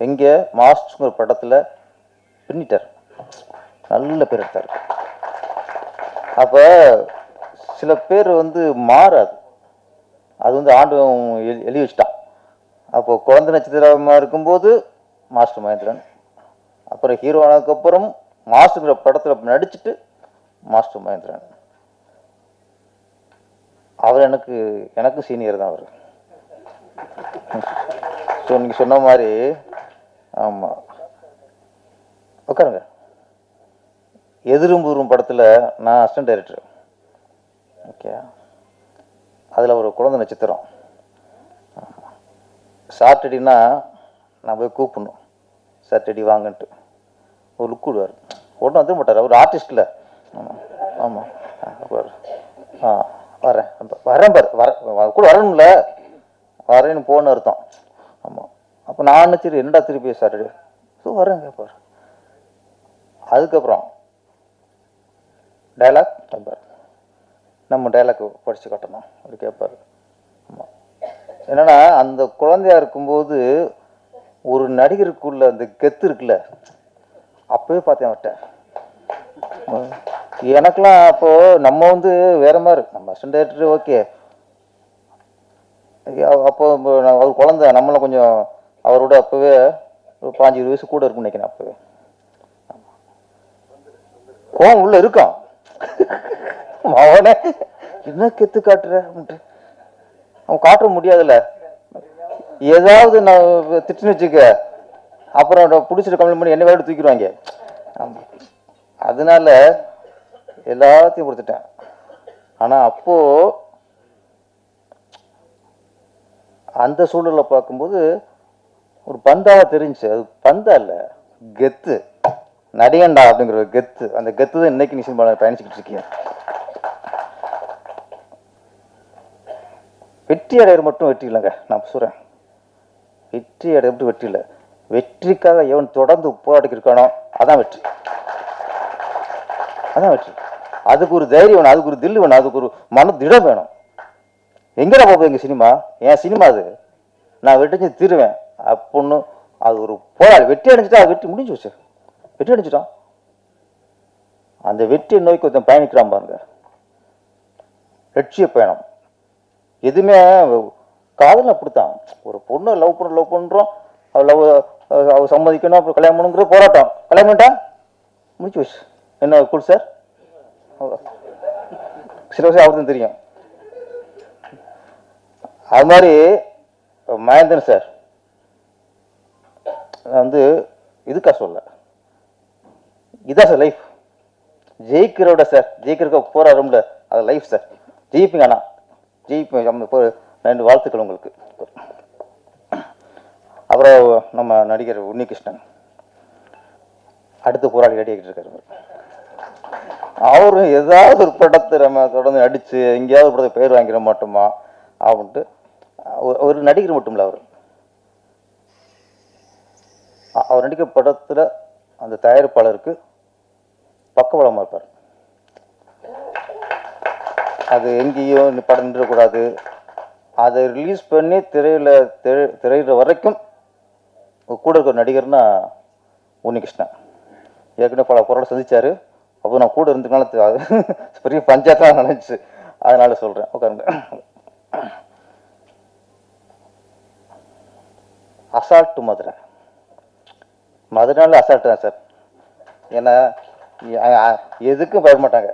[SPEAKER 8] எங்கே மாஸ்டருங்கிற படத்தில் பின்னிட்டார், நல்ல பேர் எடுத்தார். அப்போ சில பேர் வந்து மாறாது, அது வந்து ஆண்டு எழுதி வச்சிட்டான். அப்போ குழந்தை நட்சத்திரமாக இருக்கும்போது மாஸ்டர் மகேந்திரன், அப்புறம் ஹீரோ ஆனதுக்கப்புறம் மாஸ்டருங்கிற படத்தில் நடிச்சுட்டு மாஸ்டர் மகேந்திரன். அவர் எனக்கு சீனியர் தான் அவர். ஸோ நீங்கள் சொன்ன மாதிரி ஆமாம். உட்காருங்க. எதிரும் படத்தில் நான் அசிஸ்டன்ட் டைரக்டர். ஓகே, அதில் ஒரு குழந்தை நட்சத்திரம். சாட்டர்டேனா நான் போய் கூப்பிடணும், சாட்டர்டே வாங்கன்ட்டு ஒரு லுக் விடுவார். உடனே வந்துட மாட்டார், அவர் ஆர்டிஸ்டில். ஆமாம் ஆமாம் வரேன் பாரு கூட வரணும்ல, வரேன்னு போன்னு அர்த்தம். ஆமாம். அப்போ நான் சரி என்னடா திருப்பி சாட்டர்டே ஸோ வரேங்க பாரு. அதுக்கப்புறம் டைலாக் கேட்பார், நம்ம டைலாக் படித்து காட்டணும் அவர் கேட்பார். ஆமாம். என்னன்னா அந்த குழந்தையா இருக்கும்போது ஒரு நடிகருக்குள்ள அந்த கெத்து இருக்குல்ல, அப்பவே பார்த்தேன் அவர்கிட்ட. எனக்கெல்லாம் அப்போ நம்ம வந்து வேற மாதிரி, நம்ம அசிஸ்டன்ட் டைரக்டர் ஓகே. அப்போ அவர் குழந்தை நம்மள கொஞ்சம் அவரோட அப்பவே 15-20 வயசு கூட இருக்கும்னு நினைக்கிறேன். அப்பவே கோவம் உள்ள இருக்கான். அவனே என்ன கெத்து காட்டுற அப்படின்ட்டு அவன் காட்ட முடியாதுல்ல. ஏதாவது நான் திட்டுன்னு வச்சுக்க, அப்புறம் பிடிச்சிட்டு கம்ப்ளைண்ட் பண்ணி என்ன வேலை தூக்கிடுவாங்க. ஆமாம். அதனால எல்லாத்தையும் கொடுத்துட்டேன். ஆனால் அப்போ அந்த சூழலை பார்க்கும்போது ஒரு பந்தாவாக தெரிஞ்சுச்சு. அது பந்தா இல்லை, கெத்து, நடிகண்டா அப்படிங்கிற ஒரு கெத்து. அந்த கெத்து தான் இன்னைக்கு நீ சினிமாவில் பயணிச்சுக்கிட்டு இருக்கீங்க. வெற்றி அடையிற மட்டும் வெற்றி இல்லைங்க, நான் சொல்கிறேன். வெற்றி அடைய மட்டும் வெற்றி இல்லை, வெற்றிக்காக எவன் தொடர்ந்து போராடிக்கு இருக்கானோ அதான் வெற்றி. அதான் வெற்றி. அதுக்கு ஒரு தைரியம் வேணும், அதுக்கு ஒரு தில்லு வேணும், அதுக்கு ஒரு மன திடம் வேணும். எங்கடா போகுது எங்கள் சினிமா? என் சினிமா அது, நான் வெற்றி தீருவேன் அப்படின்னு அது ஒரு போராளி. வெற்றி அடைஞ்சிட்டா வெற்றி முடிஞ்சு வச்சு, வெற்றி அடைஞ்சிட்டான். அந்த வெற்றியை நோக்கி ஒருத்தன் பயணிக்கிறான் பாருங்க, லட்சிய பயணம். எதுவுமே காதல் அப்படித்தான். ஒரு பொண்ணு லவ் பண்ணுறோம், அவ சம்மதிக்கணும், அப்புறம் கல்யாணம் பண்ணுங்கிற போராட்டம். கல்யாணம் பண்ணிட்டா முடிச்சு வச்சு என்ன கூல் சார், சில விஷயம் அவருக்கு தெரியும். அது மாதிரி மகேந்திரன் சார் வந்து இதுக்கா சொல்ல, இதான் சார் லைஃப். ஜெயிக்கிறோட சார், ஜெயிக்கிறக்க போராடும்ல, அது லைஃப் சார். ஜெயிப்பீங்க, ஆனால் ஜெயிப்பீங்க. 2 வாழ்த்துக்கள் உங்களுக்கு. அப்புறம் நம்ம நடிகர் உன்னிகிருஷ்ணன் அடுத்த போராடி ரெடி ஆகிட்டு இருக்காரு. அவரும் ஏதாவது ஒரு படத்தை நம்ம தொடர்ந்து நடிச்சு எங்கேயாவது ஒரு படத்தை பேர் வாங்கிட மாட்டோமா அப்படின்ட்டு. ஒரு நடிகர் மட்டும் இல்லை, அவர் நடிக்கிற படத்தில் அந்த தயாரிப்பாளருக்கு பக்கபலமாக இருப்பார். அது எங்கேயும் படம் நின்றக்கூடாது, அதை ரிலீஸ் பண்ணி திரையிற வரைக்கும் கூட இருக்கிற நடிகர்னா உன்னிகிருஷ்ணன். ஏற்கனவே பல பொருளை சந்திச்சாரு. அப்போ நான் கூட இருந்துக்கனால பெரிய பஞ்சாயத்தான் நினைச்சு, அதனால சொல்கிறேன். உட்காருங்க. அசால்ட்டு மதுரை. மதுரைனால அசால்ட்டு தான் சார். ஏன்னா எதுக்கும் பயப்பட மாட்டாங்க.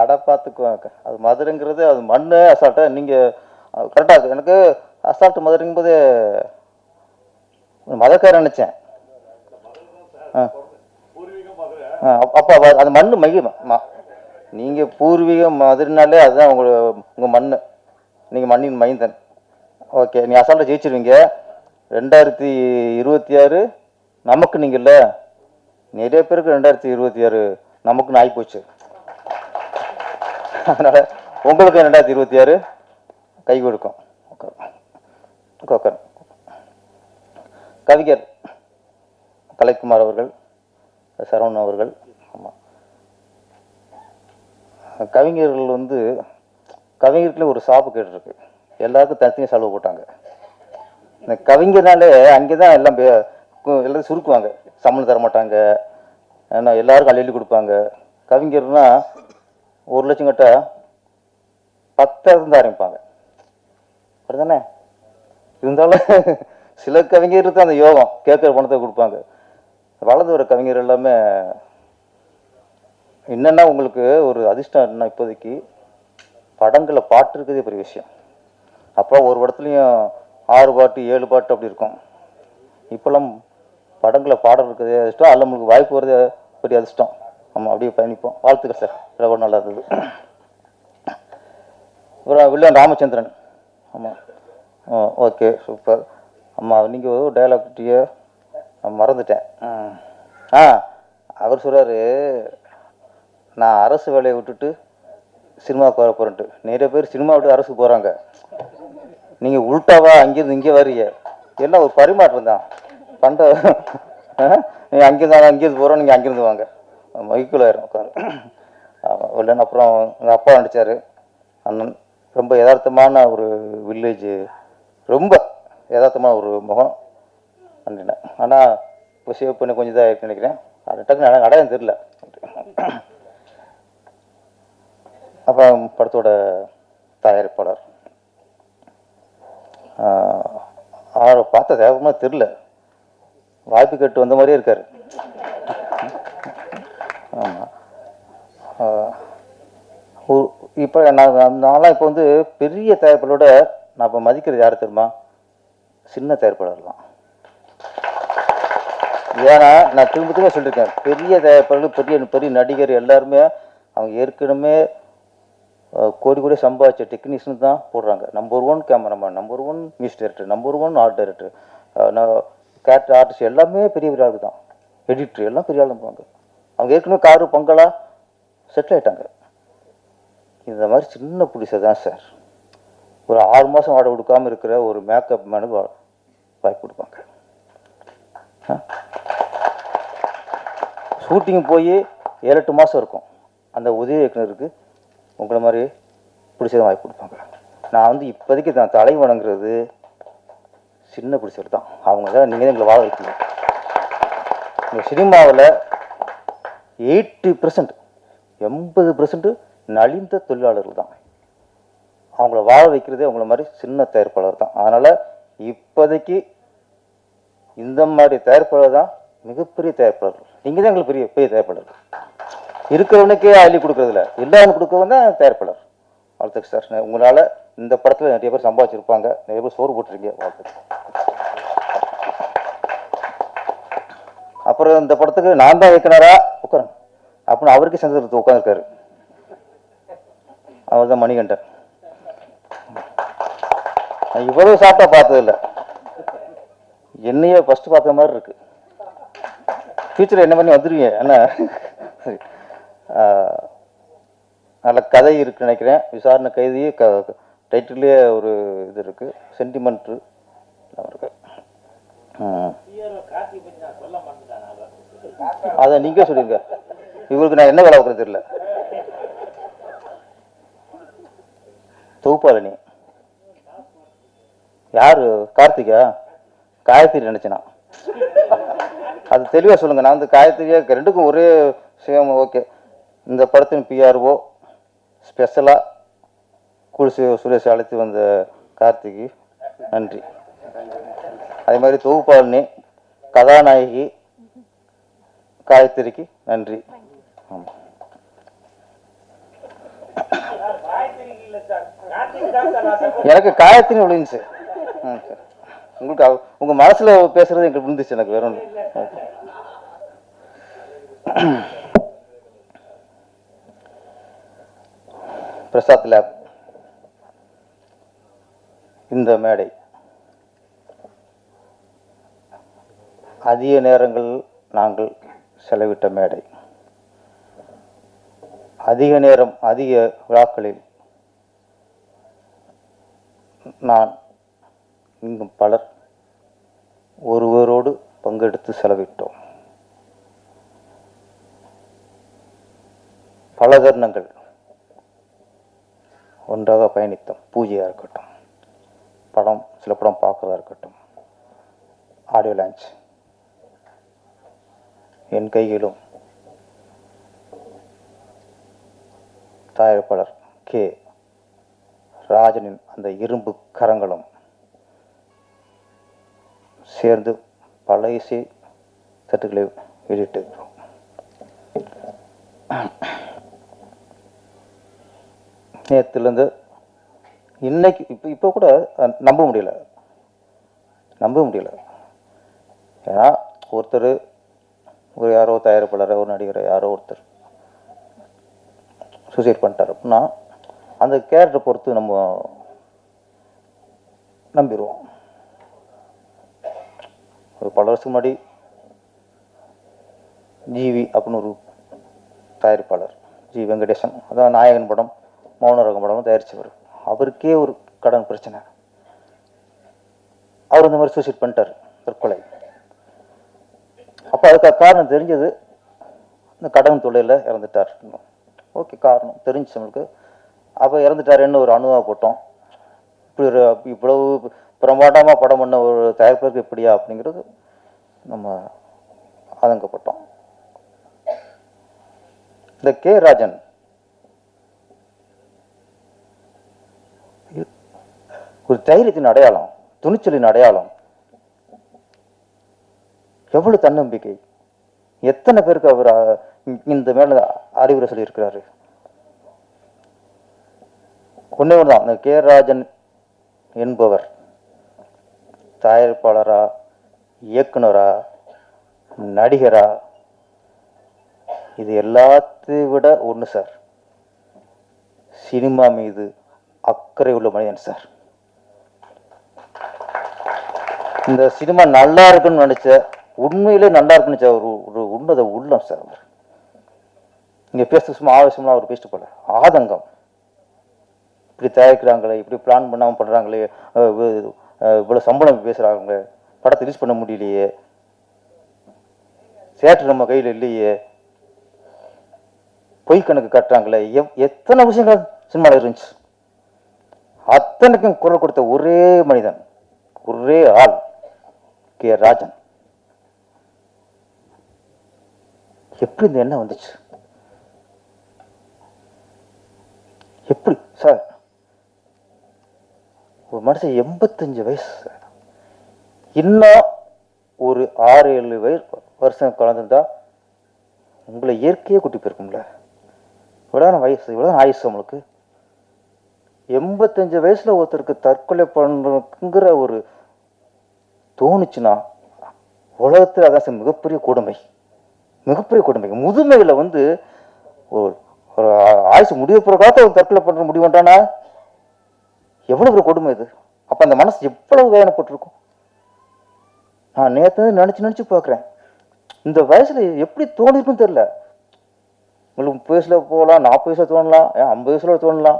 [SPEAKER 8] அட பார்த்துக்குவாங்க. அது மதுரைங்கிறது அது மண் அசால்ட்டாக நீங்கள் கரெக்டாக எனக்கு அசால்ட்டு மதுரைங்கும் போது மதக்காரன் நினச்சேன். அப்போ அது மண் மையம். நீங்கள் பூர்வீகம் மதுரைனாலே அதுதான் உங்கள் மண். நீங்கள் மண்ணின் மைந்தன். ஓகே, நீ அசால்ட்டாக ஜெயிச்சிருவீங்க. 2026 நமக்கு நீங்கள் இல்லை, நிறைய பேருக்கு 2026 நமக்குன்னு ஆகிப்போச்சு. அதனால் உங்களுக்கு 2026 கை கொடுக்கும். கவிஞர் கலைக்குமார் அவர்கள், சரவணன் அவர்கள். ஆமாம், கவிஞர்கள் கவிஞர்களே ஒரு சாப்பு கேட்டுருக்கு. எல்லாருக்கும் தனித்தனியாக செலவு போட்டாங்க. இந்த கவிஞர்னாலே அங்கே தான் எல்லாரும் சுருக்குவாங்க. சம்பளம் தர மாட்டாங்க, ஏன்னா எல்லாருக்கும் அள்ளி கொடுப்பாங்க. கவிஞர்னா 1 லட்சம் கிட்ட 10,000 தான் ஆரம்பிப்பாங்க. அப்படிதானே? இருந்தாலும் சில கவிஞருக்கு அந்த யோகம் கேட்குற பணத்தை கொடுப்பாங்க. வளர்ந்து வர கவிஞர் எல்லாமே என்னென்னா உங்களுக்கு ஒரு அதிர்ஷ்டம் என்ன, இப்போதைக்கு படங்களில் பாட்டு இருக்கிறதே பெரிய விஷயம். அப்புறம் ஒரு இடத்துலையும் 6 பாட்டு 7 பாட்டு அப்படி இருக்கும். இப்போல்லாம் படங்களில் பாடல் இருக்கிறதே அதிர்ஷ்டம். அதில் நம்மளுக்கு வாய்ப்பு வருது பெரிய அதிர்ஷ்டம். ஆமாம், அப்படியே பயணிப்போம். வாழ்த்துக்கள் சார், ரொம்ப நல்லா இருந்தது. அப்புறம் வில்லன் ராமச்சந்திரன். ஆமாம், ஓகே, சூப்பர். ஆமாம், நீங்கள் ஒரு டைலாக் கிட்டியே மறந்துட்டேன். அவர் சொல்கிறாரு, நான் அரசு வேலையை விட்டுட்டு சினிமாவுக்கு வர போகிறேன்ட்டு. நிறைய பேர் சினிமா விட்டு அரசுக்கு போகிறாங்க. நீங்கள் உள்டாவா அங்கேருந்து இங்கே வர்றீங்க. எல்லாம் ஒரு பரிமாற்றம் தான். பண்ட நீங்கள் அங்கேருந்து போகிறோம், நீங்கள் அங்கேருந்து வாங்க, மைக்கில் ஆயிரும் உட்காந்து. இல்லைன்னு அப்புறம் எங்கள் அப்பா நடித்தார் அண்ணன். ரொம்ப யதார்த்தமான ஒரு வில்லேஜ், ரொம்ப யதார்த்தமான ஒரு முகம் பண்ணினேன். ஆனால் இப்போ சேவ் பண்ணி கொஞ்சம் இதாக இருக்குன்னு நினைக்கிறேன். அது டக்குன்னு அடையாளம் தெரியல. அப்புறம் படத்தோட தயாரிப்பாளர் அவரை பார்த்த தேவமாக தெரில, வாய்ப்பு கேட்டு வந்த மாதிரியே இருக்கார். ஆமாம், இப்போ நான்லாம் இப்போ பெரிய தயாரிப்பாளரோட நான் இப்போ மதிக்கிறது யார் தெரியுமா? சின்ன தயாரிப்பாளர்லாம். ஏன்னா நான் திரும்ப சொல்லியிருக்கேன், பெரிய தயாரிப்பாளர்கள் பெரிய பெரிய நடிகர் எல்லாருமே அவங்க ஏற்கனவே கோடி கோடி சம்பாதிச்ச டெக்னீஷியன் தான் போடுறாங்க. Number 1 cameraman, number 1 music director, number 1 art director, character artist எல்லாமே பெரிய பெரிய ஆளுக்கு தான். எடிட்டர் எல்லாம் பெரிய ஆள் போவாங்க. அவங்க ஏற்கனவே காரு பங்களா செட்டில் ஆகிட்டாங்க. இந்த மாதிரி சின்ன புடிசை தான் சார் ஒரு 6 மாதம் வாடகை கொடுக்காமல் இருக்கிற ஒரு மேக்கப் மேனுக்கு வாய்ப்பு கொடுப்பாங்க. ஷூட்டிங் போய் 7-8 மாதம் இருக்கும். அந்த உதவி இயக்குனருக்கு உங்களை மாதிரி பிடிச்சதான் வாய்ப்பு கொடுப்பாங்க. நான் இப்போதைக்கு நான் தலை வணங்குறது சின்ன பிடிச்சது தான். அவங்க தான் நீங்கள் தான் எங்களை வாழ வைக்கீங்க. இந்த சினிமாவில் 80% நலிந்த தொழிலாளர்கள் தான். அவங்கள வாழ வைக்கிறதே அவங்கள மாதிரி சின்ன தயாரிப்பாளர் தான். அதனால் இப்போதைக்கு இந்த மாதிரி தயாரிப்பாளர் தான் மிகப்பெரிய தயாரிப்பாளர்கள். நீங்கள் தான் எங்களுக்கு பெரிய பெரிய தயாரிப்பாளர்கள். இருக்கிறவனுக்கே அள்ளி கொடுக்குறதில்ல, எல்லாரும் கொடுக்கவன் தான் தயாரிப்பாளர். வாழ்த்துக்கு சார். உங்களால் இந்த படத்தில் நிறைய பேர் சம்பாதிச்சிருப்பாங்க, நிறைய பேர் சோறு போட்டிருக்கீங்க. வாழ்த்துக்கு. அப்புறம் இந்த படத்துக்கு நான் தான் இயக்குனரா உட்காரன் அப்படின்னு அவருக்கு சந்தர்ப்பத்தை உட்காந்துருக்காரு. அவர் தான் மணிகண்டன். இவ்வளவு சாப்பிட்டா பார்த்ததில்லை, என்னையே ஃபர்ஸ்ட் பார்த்த மாதிரி இருக்கு. ஃபியூச்சரில் என்ன பண்ணி வந்துடுவீங்க என்ன? சரி, நல்ல கதை இருக்குன்னு நினைக்கிறேன். விசாரணை கைதி டைட்டிலே ஒரு இது இருக்கு, சென்டிமெண்ட்டு இருக்கு. அதை நீங்க சொல்லுங்க. இவருக்கு நான் என்ன வேலை பார்க்குறது தெரியல. தொகுப்பாளனி யாரு? கார்த்திகா? காயத்ரி நினைச்சேனா? அது தெளிவாக சொல்லுங்க. நான் காயத்ரியா ரெண்டுக்கும் ஒரே சேம். ஓகே, இந்த படத்தின் பிஆர்ஓ ஸ்பெஷலாக சுரேஷ் அழைத்து வந்த கார்த்திக்கு நன்றி. அதே மாதிரி தொகுப்பாளினி, கதாநாயகி காயத்ரிக்கு நன்றி. ஆமாம். எனக்கு காயத்ரி விழுந்துச்சு. சார் உங்களுக்கு உங்க மனசுல பேசுறது எங்களுக்கு விழுந்துச்சு, எனக்கு வேற ஒன்று. பிரசாத் லேப் இந்த மேடை அதிக நேரங்கள் நாங்கள் செலவிட்ட மேடை. அதிக நேரம் அதிக விழாக்களில் நான் இன்னும் பலர் ஒருவரோடு பங்கெடுத்து செலவிட்டோம். பல தருணங்கள் ஒன்றாக பயணித்தோம். பூஜையாக இருக்கட்டும், படம் சில படம் பார்க்கறதா இருக்கட்டும், ஆடியோ லான்ச் என் கையிலும் தயாரிப்பாளர் கே ராஜனின் அந்த இரும்பு கரங்களும் சேர்ந்து பல இசை தட்டுகளை வெளியிட்டிருக்கிறோம். நேற்றுலேருந்து இன்னைக்கு இப்போ கூட நம்ப முடியல. ஏன்னா ஒருத்தர் ஒரு யாரோ தயாரிப்பாளர், ஒரு நடிகரை, யாரோ ஒருத்தர் சூசைட் பண்ணிட்டார் அப்படின்னா அந்த கேரக்டரை பொறுத்து நம்ம நம்பிடுவோம். ஒரு பல வருஷத்துக்கு முன்னாடி ஜிவி அப்படின்னு ஒரு தயாரிப்பாளர், ஜி வெங்கடேசன், அதான் நாயகன் படம், மௌனரகம் படமும் தயாரித்தவர். அவருக்கே ஒரு கடன் பிரச்சனை. அவர் இந்த மாதிரி சூசைட் பண்ணிட்டார், தற்கொலை. அப்போ அதுக்கு காரணம் தெரிஞ்சது, இந்த கடன் தொழிலில் இறந்துட்டார். ஓகே, காரணம் தெரிஞ்சு நம்மளுக்கு. அப்போ இறந்துட்டாருன்னு ஒரு அணுவாக போட்டோம். இப்படி ஒரு இவ்வளவு பிரமாண்டமாக படம் பண்ண ஒரு தயாரிப்பாளருக்கு எப்படியா அப்படிங்கிறது நம்ம ஆதங்கப்பட்டோம். இந்த கே ராஜன் ஒரு தைரியத்தின் அடையாளம், துணிச்சலின் அடையாளம். எவ்வளவு தன்னம்பிக்கை! எத்தனை பேருக்கு அவர் இந்த மேல அறிவுரை சொல்லியிருக்கிறாரு. ஒன்னே ஒன்றுதான், இந்த கே ராஜன் என்பவர் தயாரிப்பாளரா, இயக்குனரா, நடிகரா, இது எல்லாத்தையும் விட ஒன்று சார், சினிமா மீது அக்கறை உள்ள மனிதன் சார். இந்த சினிமா நல்லா இருக்குன்னு நினைச்ச, உண்மையிலே நல்லா இருக்குன்னு நினைச்ச ஒரு உன்னத உள்ளம் சார் அவர். இங்க பேச சும்மா ஆவேசம்லாம் அவர் பேசிட்டு போல, ஆதங்கம். இப்படி தயாரிக்கிறாங்களே, இப்படி பிளான் பண்ணாமல் பண்ணுறாங்களே, இவ்வளோ சம்பளம் பேசுகிறாங்க, படத்தை ரிலீஸ் பண்ண முடியலையே, தியேட்டர் நம்ம கையில் இல்லையே, பொய் கணக்கு கட்டுறாங்களே, எத்தனை விஷயங்கள் சினிமாவில் இருந்துச்சு. அத்தனைக்கும் குரல் கொடுத்த ஒரே மனிதன், ஒரே ஆள் கே ராஜன். எப்படி இந்த எண்ணம் வந்துச்சு? எப்படி சார்? ஒரு மனுஷன் 85 வயசு, இன்னும் ஒரு 6-7 வருஷம் கலந்துருந்தா உங்களை இயற்கையே கூட்டி போயிருக்கும்ல. இவ்வளோதான வயசு, இவ்வளோதான் ஆயுசு நம்மளுக்கு. 85 வயசுல ஒருத்தருக்கு தற்கொலை பண்ணுங்கிற ஒரு தோணுச்சுன்னா உலகத்தில் அதான் மிகப்பெரிய கொடுமை, மிகப்பெரிய கொடுமை. முதுமையில ஒரு ஆயுசு முடிய போகிற காலத்தை ஒரு தற்கொலை பண்ணுற முடிவுண்டானா எவ்வளவு ஒரு கொடுமை இது. அப்ப அந்த மனசு எவ்வளவு வேதனைப்பட்டிருக்கும். நான் நேற்று நினைச்சு பார்க்குறேன், இந்த வயசுல எப்படி தோணிருக்குன்னு தெரியல. உங்களுக்கு 30 வயசுல போகலாம், 40 வயசுல தோணலாம், 50 வயசுல தோணலாம்.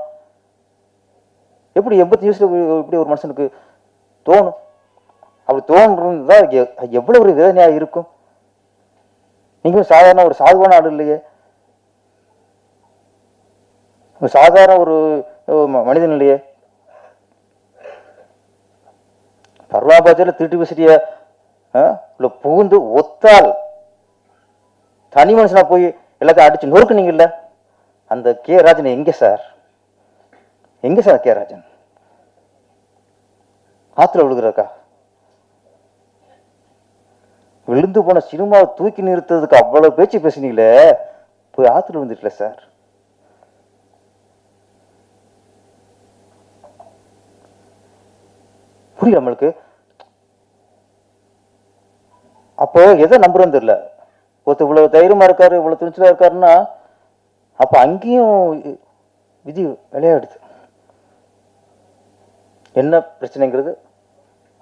[SPEAKER 8] எப்படி 85 வயசுல இப்படி ஒரு மனுஷனுக்கு தோணும்? அப்படி தோணுறதுதான் எவ்வளவு ஒரு வேதனையா இருக்கும். நீங்க சாதாரண ஒரு சாதுவான ஆள் இல்லையே, சாதாரண ஒரு மனிதன் இல்லையே. பர்வாபாஜில் திருட்டு விசிறிய புகுந்து ஒத்தால் தனி மனுஷனா போய் எல்லாத்தையும் அடிச்சு நொறுக்குனீங்க இல்ல, அந்த கே ராஜன் எங்க சார்? எங்க சார் கே ராஜன்? ஆத்துல விழுகிறக்கா? விழுந்து போன சினிமாவை தூக்கி நிறுத்துறதுக்கு அவ்வளோ பேச்சு பேசுனீங்களே, போய் ஆற்றுல வந்துட்டல சார். புரியல நம்மளுக்கு. அப்போ எதை நம்புறோன்னு தெரியல. ஒருத்தர் இவ்வளவு தைரியமா இருக்காரு, இவ்வளவு துணிச்சலா இருக்காருன்னா அப்ப அங்கேயும் விதி விளையாடுது. என்ன பிரச்சனைங்கிறது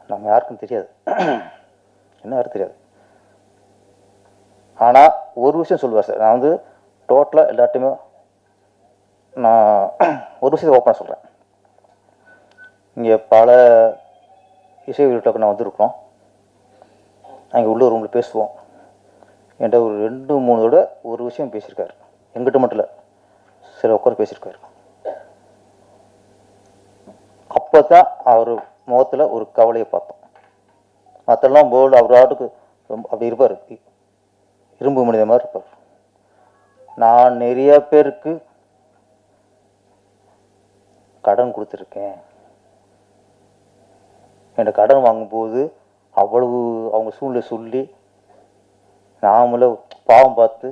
[SPEAKER 8] நம்ம யாருக்கும் தெரியாது, என்ன யாரும் தெரியாது. ஆனா ஒரு விஷயம் சொல்லுவார் சார், நான் வந்து டோட்டலா எல்லாத்தையுமே நான் ஒரு விஷயத்தை ஓப்பனாக சொல்றேன். இங்கே பல இசை வீட்டுக்கு நான் வந்திருக்கோம். அங்கே உள்ள ரூமில் பேசுவோம். என்கிட்ட ஒரு 2-3 தடவை ஒரு விஷயம் பேசியிருக்காரு. எங்கிட்ட மட்டும் இல்லை, சில உட்கார பேசியிருக்காரு. அப்போ தான் அவர் முகத்தில் ஒரு கவலையை பார்த்தோம். மற்றெல்லாம் போர்டு அவர் ஆட்டுக்கு ரொம்ப அப்படி இருப்பார், இரும்பு மனித மாதிரி இருப்பார். நான் நிறைய பேருக்கு கடன் கொடுத்துருக்கேன். என்கிட்ட கடன் வாங்கும்போது அவ்வளவு அவங்க சூழ்நிலை சொல்லி நாமள பாவம் பார்த்து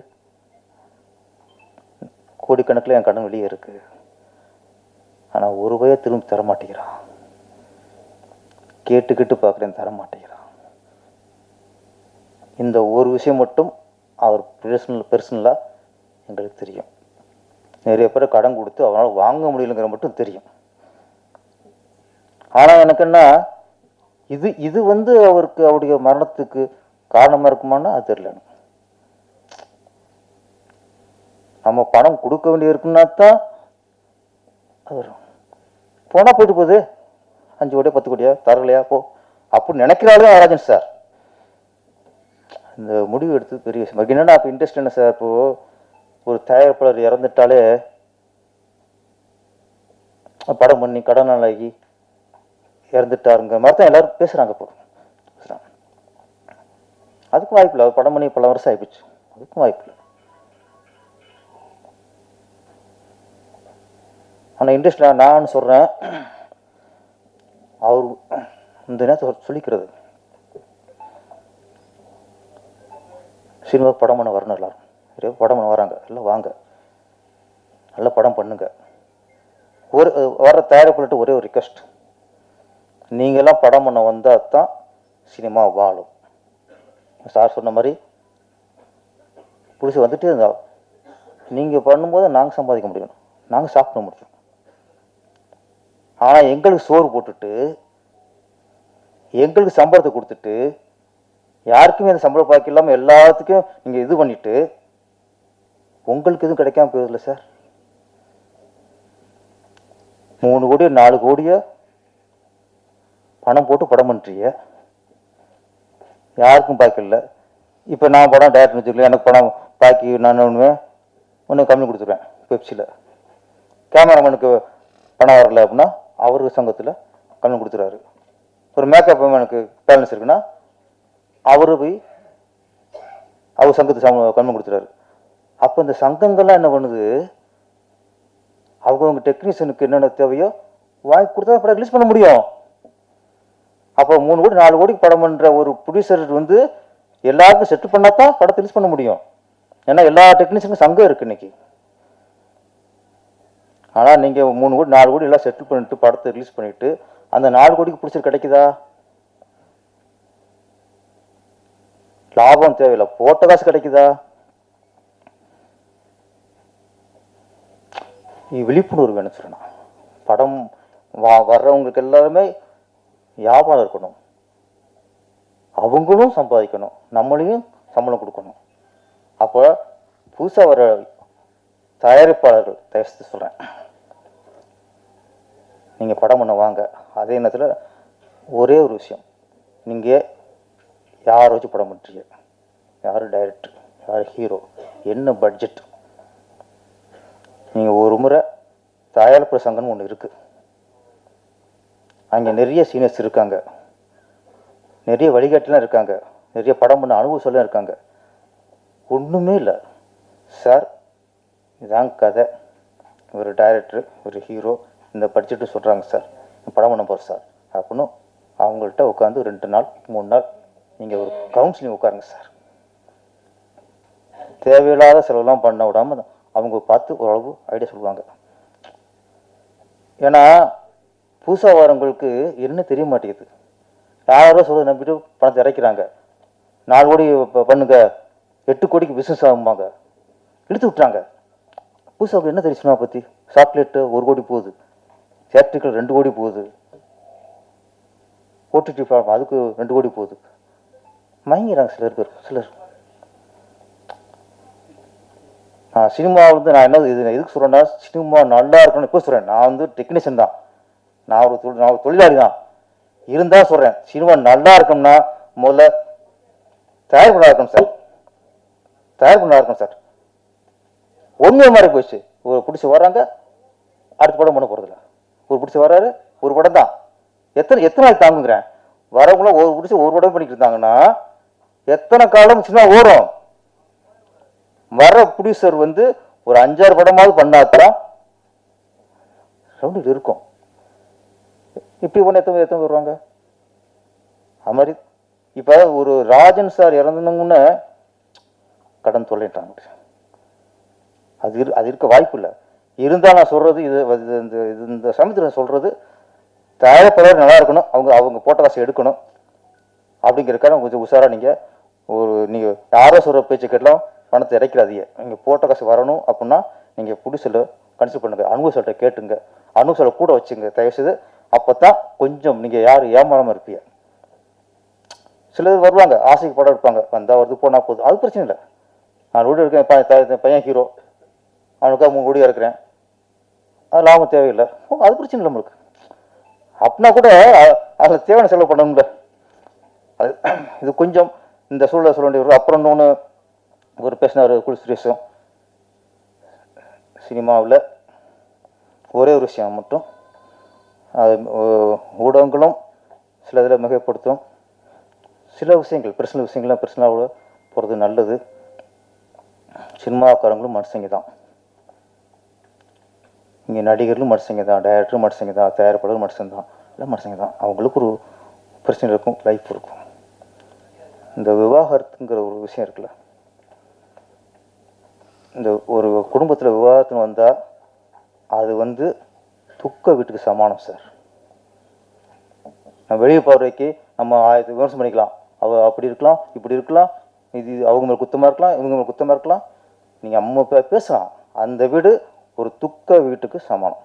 [SPEAKER 8] கோடிக்கணக்கில் என் கடன் வெளியே இருக்கு. ஆனால் ஒரு ரூபாயை திரும்பி தர மாட்டேங்கிறான். கேட்டுக்கிட்டு பார்க்குறேன், தர மாட்டேங்கிறான். இந்த ஒரு விஷயம் மட்டும் அவர் பர்சனலாக எங்களுக்கு தெரியும். நிறைய பேரை கடன் கொடுத்து அவனால் வாங்க முடியலைங்கிற மட்டும் தெரியும். ஆனால் எனக்கு என்ன, இது வந்து அவருக்கு அவருடைய மரணத்துக்கு காரணமாக இருக்குமான்னா அது தெரியல. நம்ம பணம் கொடுக்க வேண்டிய இருக்குன்னா தான் அது வரும். போனால் போயிட்டு போகுது, 5 கோடியா 10 கோடியா தரலையா போ அப்படின்னு நினைக்கிறாலே ராஜன் சார். இந்த முடிவு எடுத்து பெரிய விஷயம். என்னன்னா அப்போ இன்ட்ரெஸ்ட் என்ன சார், இப்போ ஒரு தயாரிப்பாளர் இறந்துட்டாலே படம் பண்ணி கடனாளி இறந்துட்டாருங்கிற மாதிரி தான் எல்லாரும் பேசுறாங்க. இப்போ அதுக்கும் வாய்ப்பு இல்லை. அவர் படம் பண்ணி பல வருஷம் ஆயிடுச்சு, அதுக்கும் வாய்ப்பு இல்லை. ஆனால் இன்ட்ரெஸ்ட் நான் சொல்றேன், அவர் இந்த நேரத்தை சொல்லிக்கிறது, சினிமா படம் பண்ண வரணும், எல்லாரும் படம் பண்ண வராங்க, எல்லாம் வாங்க, நல்ல படம் பண்ணுங்க. ஒரு வர தயாரிப்பாளர்கிட்ட ஒரே ஒரு ரிக்வெஸ்ட், நீங்கள்லாம் படம் பண்ண வந்தால் தான் சினிமா வாழும். சார் சொன்ன மாதிரி புதுசு வந்துட்டே இருந்தா நீங்கள் பண்ணும்போது நாங்கள் சம்பாதிக்க முடியும், நாங்கள் சாப்பிட முடியும். ஆனால் எங்களுக்கு சோறு போட்டுட்டு எங்களுக்கு சம்பளத்தை கொடுத்துட்டு யாருக்குமே அந்த சம்பளம் பாக்கி இல்லாமல் எல்லாத்துக்கும் நீங்கள் இது பண்ணிட்டு உங்களுக்கு எதுவும் கிடைக்காம போயிடுதில்ல சார். 3 கோடி 4 கோடியை பணம் போட்டு படம் பண்ணுறீங்க, யாருக்கும் பாக்கி இல்லை. இப்போ நான் படம் டேரக்டர் வச்சுக்கல, எனக்கு படம் பாக்கி நான் ஒன்று கம்மி கொடுத்துருவேன். பெப்சியில் கேமராமேனுக்கு பணம் வரல அப்படின்னா அவருக்கு சங்கத்தில் கம்மி கொடுத்துருவாரு. ஒரு மேக்கப் எனக்கு பேலன்ஸ் இருக்குன்னா அவரு போய் அவர் சங்கத்துக்கு கம்மி கொடுத்துறாரு. அப்போ இந்த சங்கங்கள்லாம் என்ன பண்ணுது, அவங்க டெக்னீஷியனுக்கு என்னென்ன தேவையோ வாங்கி கொடுத்தா படம் ரிலீஸ் பண்ண முடியும். அப்போ 3 கோடி 4 கோடிக்கு படம் பண்ணுற ஒரு ப்ரொடியூசர் வந்து எல்லாருக்கும் செட்டில் பண்ணால் தான் படத்தை ரிலீஸ் பண்ண முடியும். ஏன்னா எல்லா டெக்னீஷியனுக்கும் சங்கம் இருக்குது இன்னைக்கு. ஆனால் நீங்கள் 3 கோடி 4 கோடி எல்லாம் செட்டில் பண்ணிட்டு படத்தை ரிலீஸ் பண்ணிட்டு அந்த 4 கோடிக்கு பிடிச்சது கிடைக்குதா? லாபம் தேவையில்லை, போட்ட காசு கிடைக்குதா? விழிப்புணர்வு வேணும் சொல்லணும். படம் வர்றவங்களுக்கு எல்லாருமே வியாபாரம் இருக்கணும், அவங்களும் சம்பாதிக்கணும், நம்மளையும் சம்பளம் கொடுக்கணும். அப்போ புதுசாக வர தயாரிப்பாளர்கள் தயவுசெய்து சொல்கிறேன், நீங்கள் படம் பண்ண வாங்க. அதே நேரத்தில் ஒரே ஒரு விஷயம், நீங்கள் யாரை வச்சு படம் பண்ணுறீங்க, யார் டைரக்டர், யார் ஹீரோ, என்ன பட்ஜெட். நீங்கள் ஒரு முறை தயாரிப்பு சங்கம்னு ஒன்று இருக்குது, அங்கே நிறைய சீனியர்ஸ் இருக்காங்க, நிறைய வழிகாட்டிலாம் இருக்காங்க, நிறைய படம் பண்ண அனுபவம் இருக்காங்க. ஒன்றுமே இல்லை சார், இதான் கதை, ஒரு டைரக்டர் ஒரு ஹீரோ இந்த பட்ஜெட்டு சொல்கிறாங்க சார், படம் பண்ண போகிறோம் சார் அப்படின்னு அவங்கள்ட்ட உட்காந்து 2 நாள் 3 நாள் நீங்கள் ஒரு கவுன்சிலிங் உட்காருங்க சார். தேவையில்லாத செலவுலாம் பண்ண விடாமல் அவங்க பார்த்து ஓரளவு ஐடியா சொல்லுவாங்க. ஏன்னா புதுசாக வரவங்களுக்கு என்ன தெரிய மாட்டேங்குது. 1000 ரூபா சொல்ல நம்பிட்டு பணத்தை இறக்கிறாங்க. 4 கோடி பண்ணுங்க, 8 கோடிக்கு பிஸ்னஸ் ஆகும்பாங்க, இழுத்து விட்டுறாங்க. புதுசாக என்ன தெரியும் சினிமா பற்றி? சாக்லேட்டு 1 கோடி போகுது, தியேட்டருக்கு 2 கோடி போகுது, ஓடிடி பிளாட்ஃபார்ம் அதுக்கு 2 கோடி போகுது. மயங்கிறாங்க சிலர். சினிமா வந்து நான் என்ன எதுக்கு சொல்கிறேன்னா, சினிமா நல்லா இருக்கணும்னு இப்போ சொல்கிறேன். நான் வந்து டெக்னீஷியன் தான், நான் ஒரு தொழிலாளி தான். இருந்தால் சொல்கிறேன், சினிமா நல்லா இருக்கணும்னா முதல்ல தயார் பண்ணா இருக்கணும் சார். ஒன்றுமே மாதிரி போயிடுச்சு. ஒரு பிடிச்சி வர்றாங்க, அடுத்த படம் பண்ண போகிறதில்ல. ஒரு பிடிச்சி வர்றாரு, ஒரு படம் தான். எத்தனை நாள் தாங்குங்கிறேன். வரவங்களும் ஒரு பிடிச்சி ஒரு படம் பண்ணிட்டு இருந்தாங்கன்னா எத்தனை காலம் சினிமா ஓடும்? வர ப்ரொடியூசர் வந்து ஒரு 5-6 படமாவது பண்ணாதான் ரவுண்டு இருக்கும். இப்படி ஒன்று எத்தனை வருவாங்க? அது மாதிரி இப்போ ஒரு ராஜன் சார் இறந்தவங்கன்னு கடன் சொல்லிட்டாங்க. அது இருக்க வாய்ப்பு இல்லை. இருந்தால் நான் சொல்கிறது இந்த சமயத்தில் சொல்கிறது, தயாரிப்பாளர் நல்லா இருக்கணும், அவங்க போட்ட காசை எடுக்கணும் அப்படிங்கிறக்கான கொஞ்சம் உஷாராக நீங்கள் யாரோ சொல்கிற பேச்சு கேட்டலாம் பணத்தை இறக்கிறாதீங்க. நீங்கள் போட்ட காசு வரணும் அப்படின்னா நீங்கள் புடிசில் கன்சிடர் பண்ணுங்கள். அனுபவ கேட்டுங்க, அனுபவ கூட வச்சுங்க தயவுசெய்து. அப்போ தான் கொஞ்சம் நீங்கள் யார் ஏமாறாமல் இருப்பீங்க. சிலர் வருவாங்க, ஆசைக்கு படம் எடுப்பாங்க, வந்தால் வருது போனால் போகுது, அது பிரச்சனை இல்லை. நான் வீடு இருக்கேன், பையன் ஹீரோ, அவனுக்காக 3 கோடியாக இருக்கிறேன், அது லாபம் தேவையில்லை, அது பிரச்சனை இல்லை நம்மளுக்கு. அப்படின்னா கூட அதில் தேவையான செலவு பண்ணணும்ல. அது இது கொஞ்சம் இந்த சூழலை சொல்ல வேண்டிய. அப்புறம் இன்னொன்று ஒரு பேசினார் குல் சுரேஷும், சினிமாவில் ஒரே ஒரு விஷயம் மட்டும், அது ஊடகங்களும் சில இதில் மிகைப்படுத்தும். சில விஷயங்கள் பிரச்சனை போகிறது நல்லது. சினிமாக்காரங்களும் மனுஷங்க தான், இங்கே நடிகர்களும் மனுஷங்க தான், டைரக்டரும் மனுஷங்க தான், தயாரிப்பாளரும் மனுஷங்க தான், எல்லாம் மனுஷங்க தான். அவங்களுக்கு ஒரு பிரச்சனை இருக்கும், லைஃப் இருக்கும். இந்த விவாகரத்துங்கிற ஒரு விஷயம் இருக்குல்ல, இந்த ஒரு குடும்பத்தில் விவாகரத்துன்னு வந்தால் அது வந்து துக்க வீட்டுக்கு சமானம் சார். நம்ம வெளியே பார்வைக்கு நம்ம 1000 விமர்சனம் பண்ணிக்கலாம், அப்படி இருக்கலாம், இப்படி இருக்கலாம், இது அவங்க மேலே குத்தமாக இருக்கலாம், இவங்க மேலே குத்தமாக இருக்கலாம், நீங்கள் அம்மா பேசலாம். அந்த வீடு ஒரு துக்க வீட்டுக்கு சமானம்.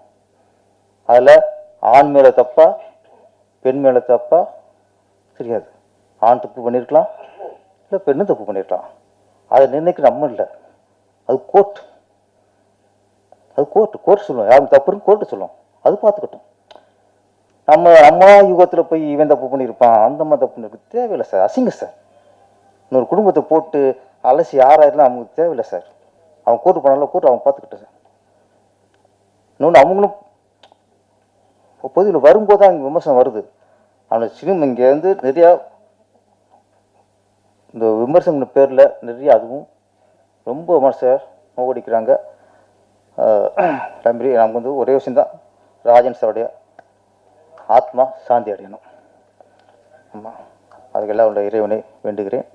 [SPEAKER 8] அதில் ஆண் மேலே தப்பா பெண் மேலே தப்பா தெரியாது. ஆண் தப்பு பண்ணியிருக்கலாம், இல்லை பெண்ணும் தப்பு பண்ணியிருக்கலாம். அதை நிர்ணயிக்க நம்ம இல்லை, அது கோர்ட் சொல்லுவோம். யாரும் தப்புன்னு கோர்ட்டு சொல்லுவோம், அது பார்த்துக்கட்டும். நம்ம யுகத்தில் போய் இவன் தப்பு பண்ணியிருப்பான், அந்த மாதிரி தப்பு பண்ணிருக்கு தேவையில்லை சார். அசிங்க சார். இன்னொரு குடும்பத்தை போட்டு அலசி ஆராயலாம் அவங்களுக்கு தேவையில்லை சார். அவன் கோர்ட்டு போனாலும் கோர்ட்டு அவன் பார்த்துக்கிட்டேன் சார். இன்னொன்று அவங்களும் பொதுவில் வரும்போது தான் அங்கே விமர்சனம் வருது. அவனோட சினிமா இங்கே வந்து நிறையா இந்த விமர்சனம் பேரில் நிறைய அதுவும் ரொம்ப விமர்சனம் நோக்கடிக்கிறாங்க. தம்பி நமக்கு வந்து ஒரே விஷயந்தான், ராஜன் சாருடைய ஆத்மா சாந்தி அடையணும். ஆமாம், அதுக்கெல்லாம் உள்ள இறைவனை வேண்டுகிறேன்.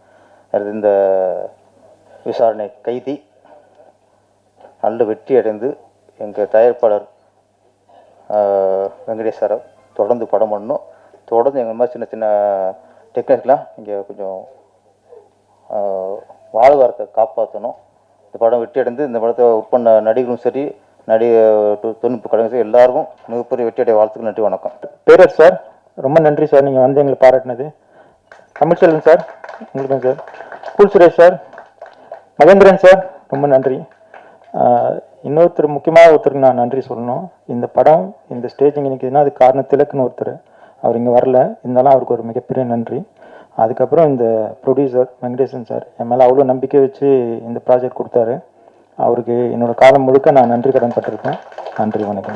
[SPEAKER 8] அது இந்த விசாரணை கைதி நல்ல வெற்றி அடைந்து எங்கள் தயாரிப்பாளர் வெங்கடேஷ் சாரை தொடர்ந்து படம் பண்ணணும். தொடர்ந்து எங்கள் மாதிரி சின்ன சின்ன டெக்னிக்கெலாம் இங்கே கொஞ்சம் வாழ்வாரத்தை காப்பாற்றணும். இந்த படம் வெற்றி அடைந்து இந்த படத்தை ஒர்க் பண்ண நடிகரும் சரி, தொழில்நுட்ப கலைஞரும் சரி, எல்லாருக்கும் மிகப்பெரிய வெற்றி அடைய வாழ்த்துக்கு நன்றி, வணக்கம்.
[SPEAKER 1] பேரர் சார், ரொம்ப நன்றி சார், நீங்கள் வந்து எங்களை பாராட்டினது. தமிழ்ச்செல்வன் சார் உங்களுக்கு தான் சார். குல் சுரேஷ் சார், மகேந்திரன் சார் ரொம்ப நன்றி. முக்கியமாக ஒருத்தருக்கு நான் நன்றி சொல்லணும். இந்த படம் இந்த ஸ்டேஜ் இங்கே நிற்கிதுன்னா அது காரணம் திலக்குன்னு ஒருத்தர், அவர் இங்கே வரல, இருந்தாலும் அவருக்கு ஒரு மிகப்பெரிய நன்றி. அதுக்கப்புறம் இந்த ப்ரொடியூசர் வெங்கடேசன் சார் என் மேலே அவ்வளோ நம்பிக்கை வச்சு இந்த ப்ராஜெக்ட் கொடுத்தாரு. அவருக்கு என்னோடய காலம் முழுக்க நான் நன்றி கடன் பட்டிருக்கேன். நன்றி, வணக்கம்.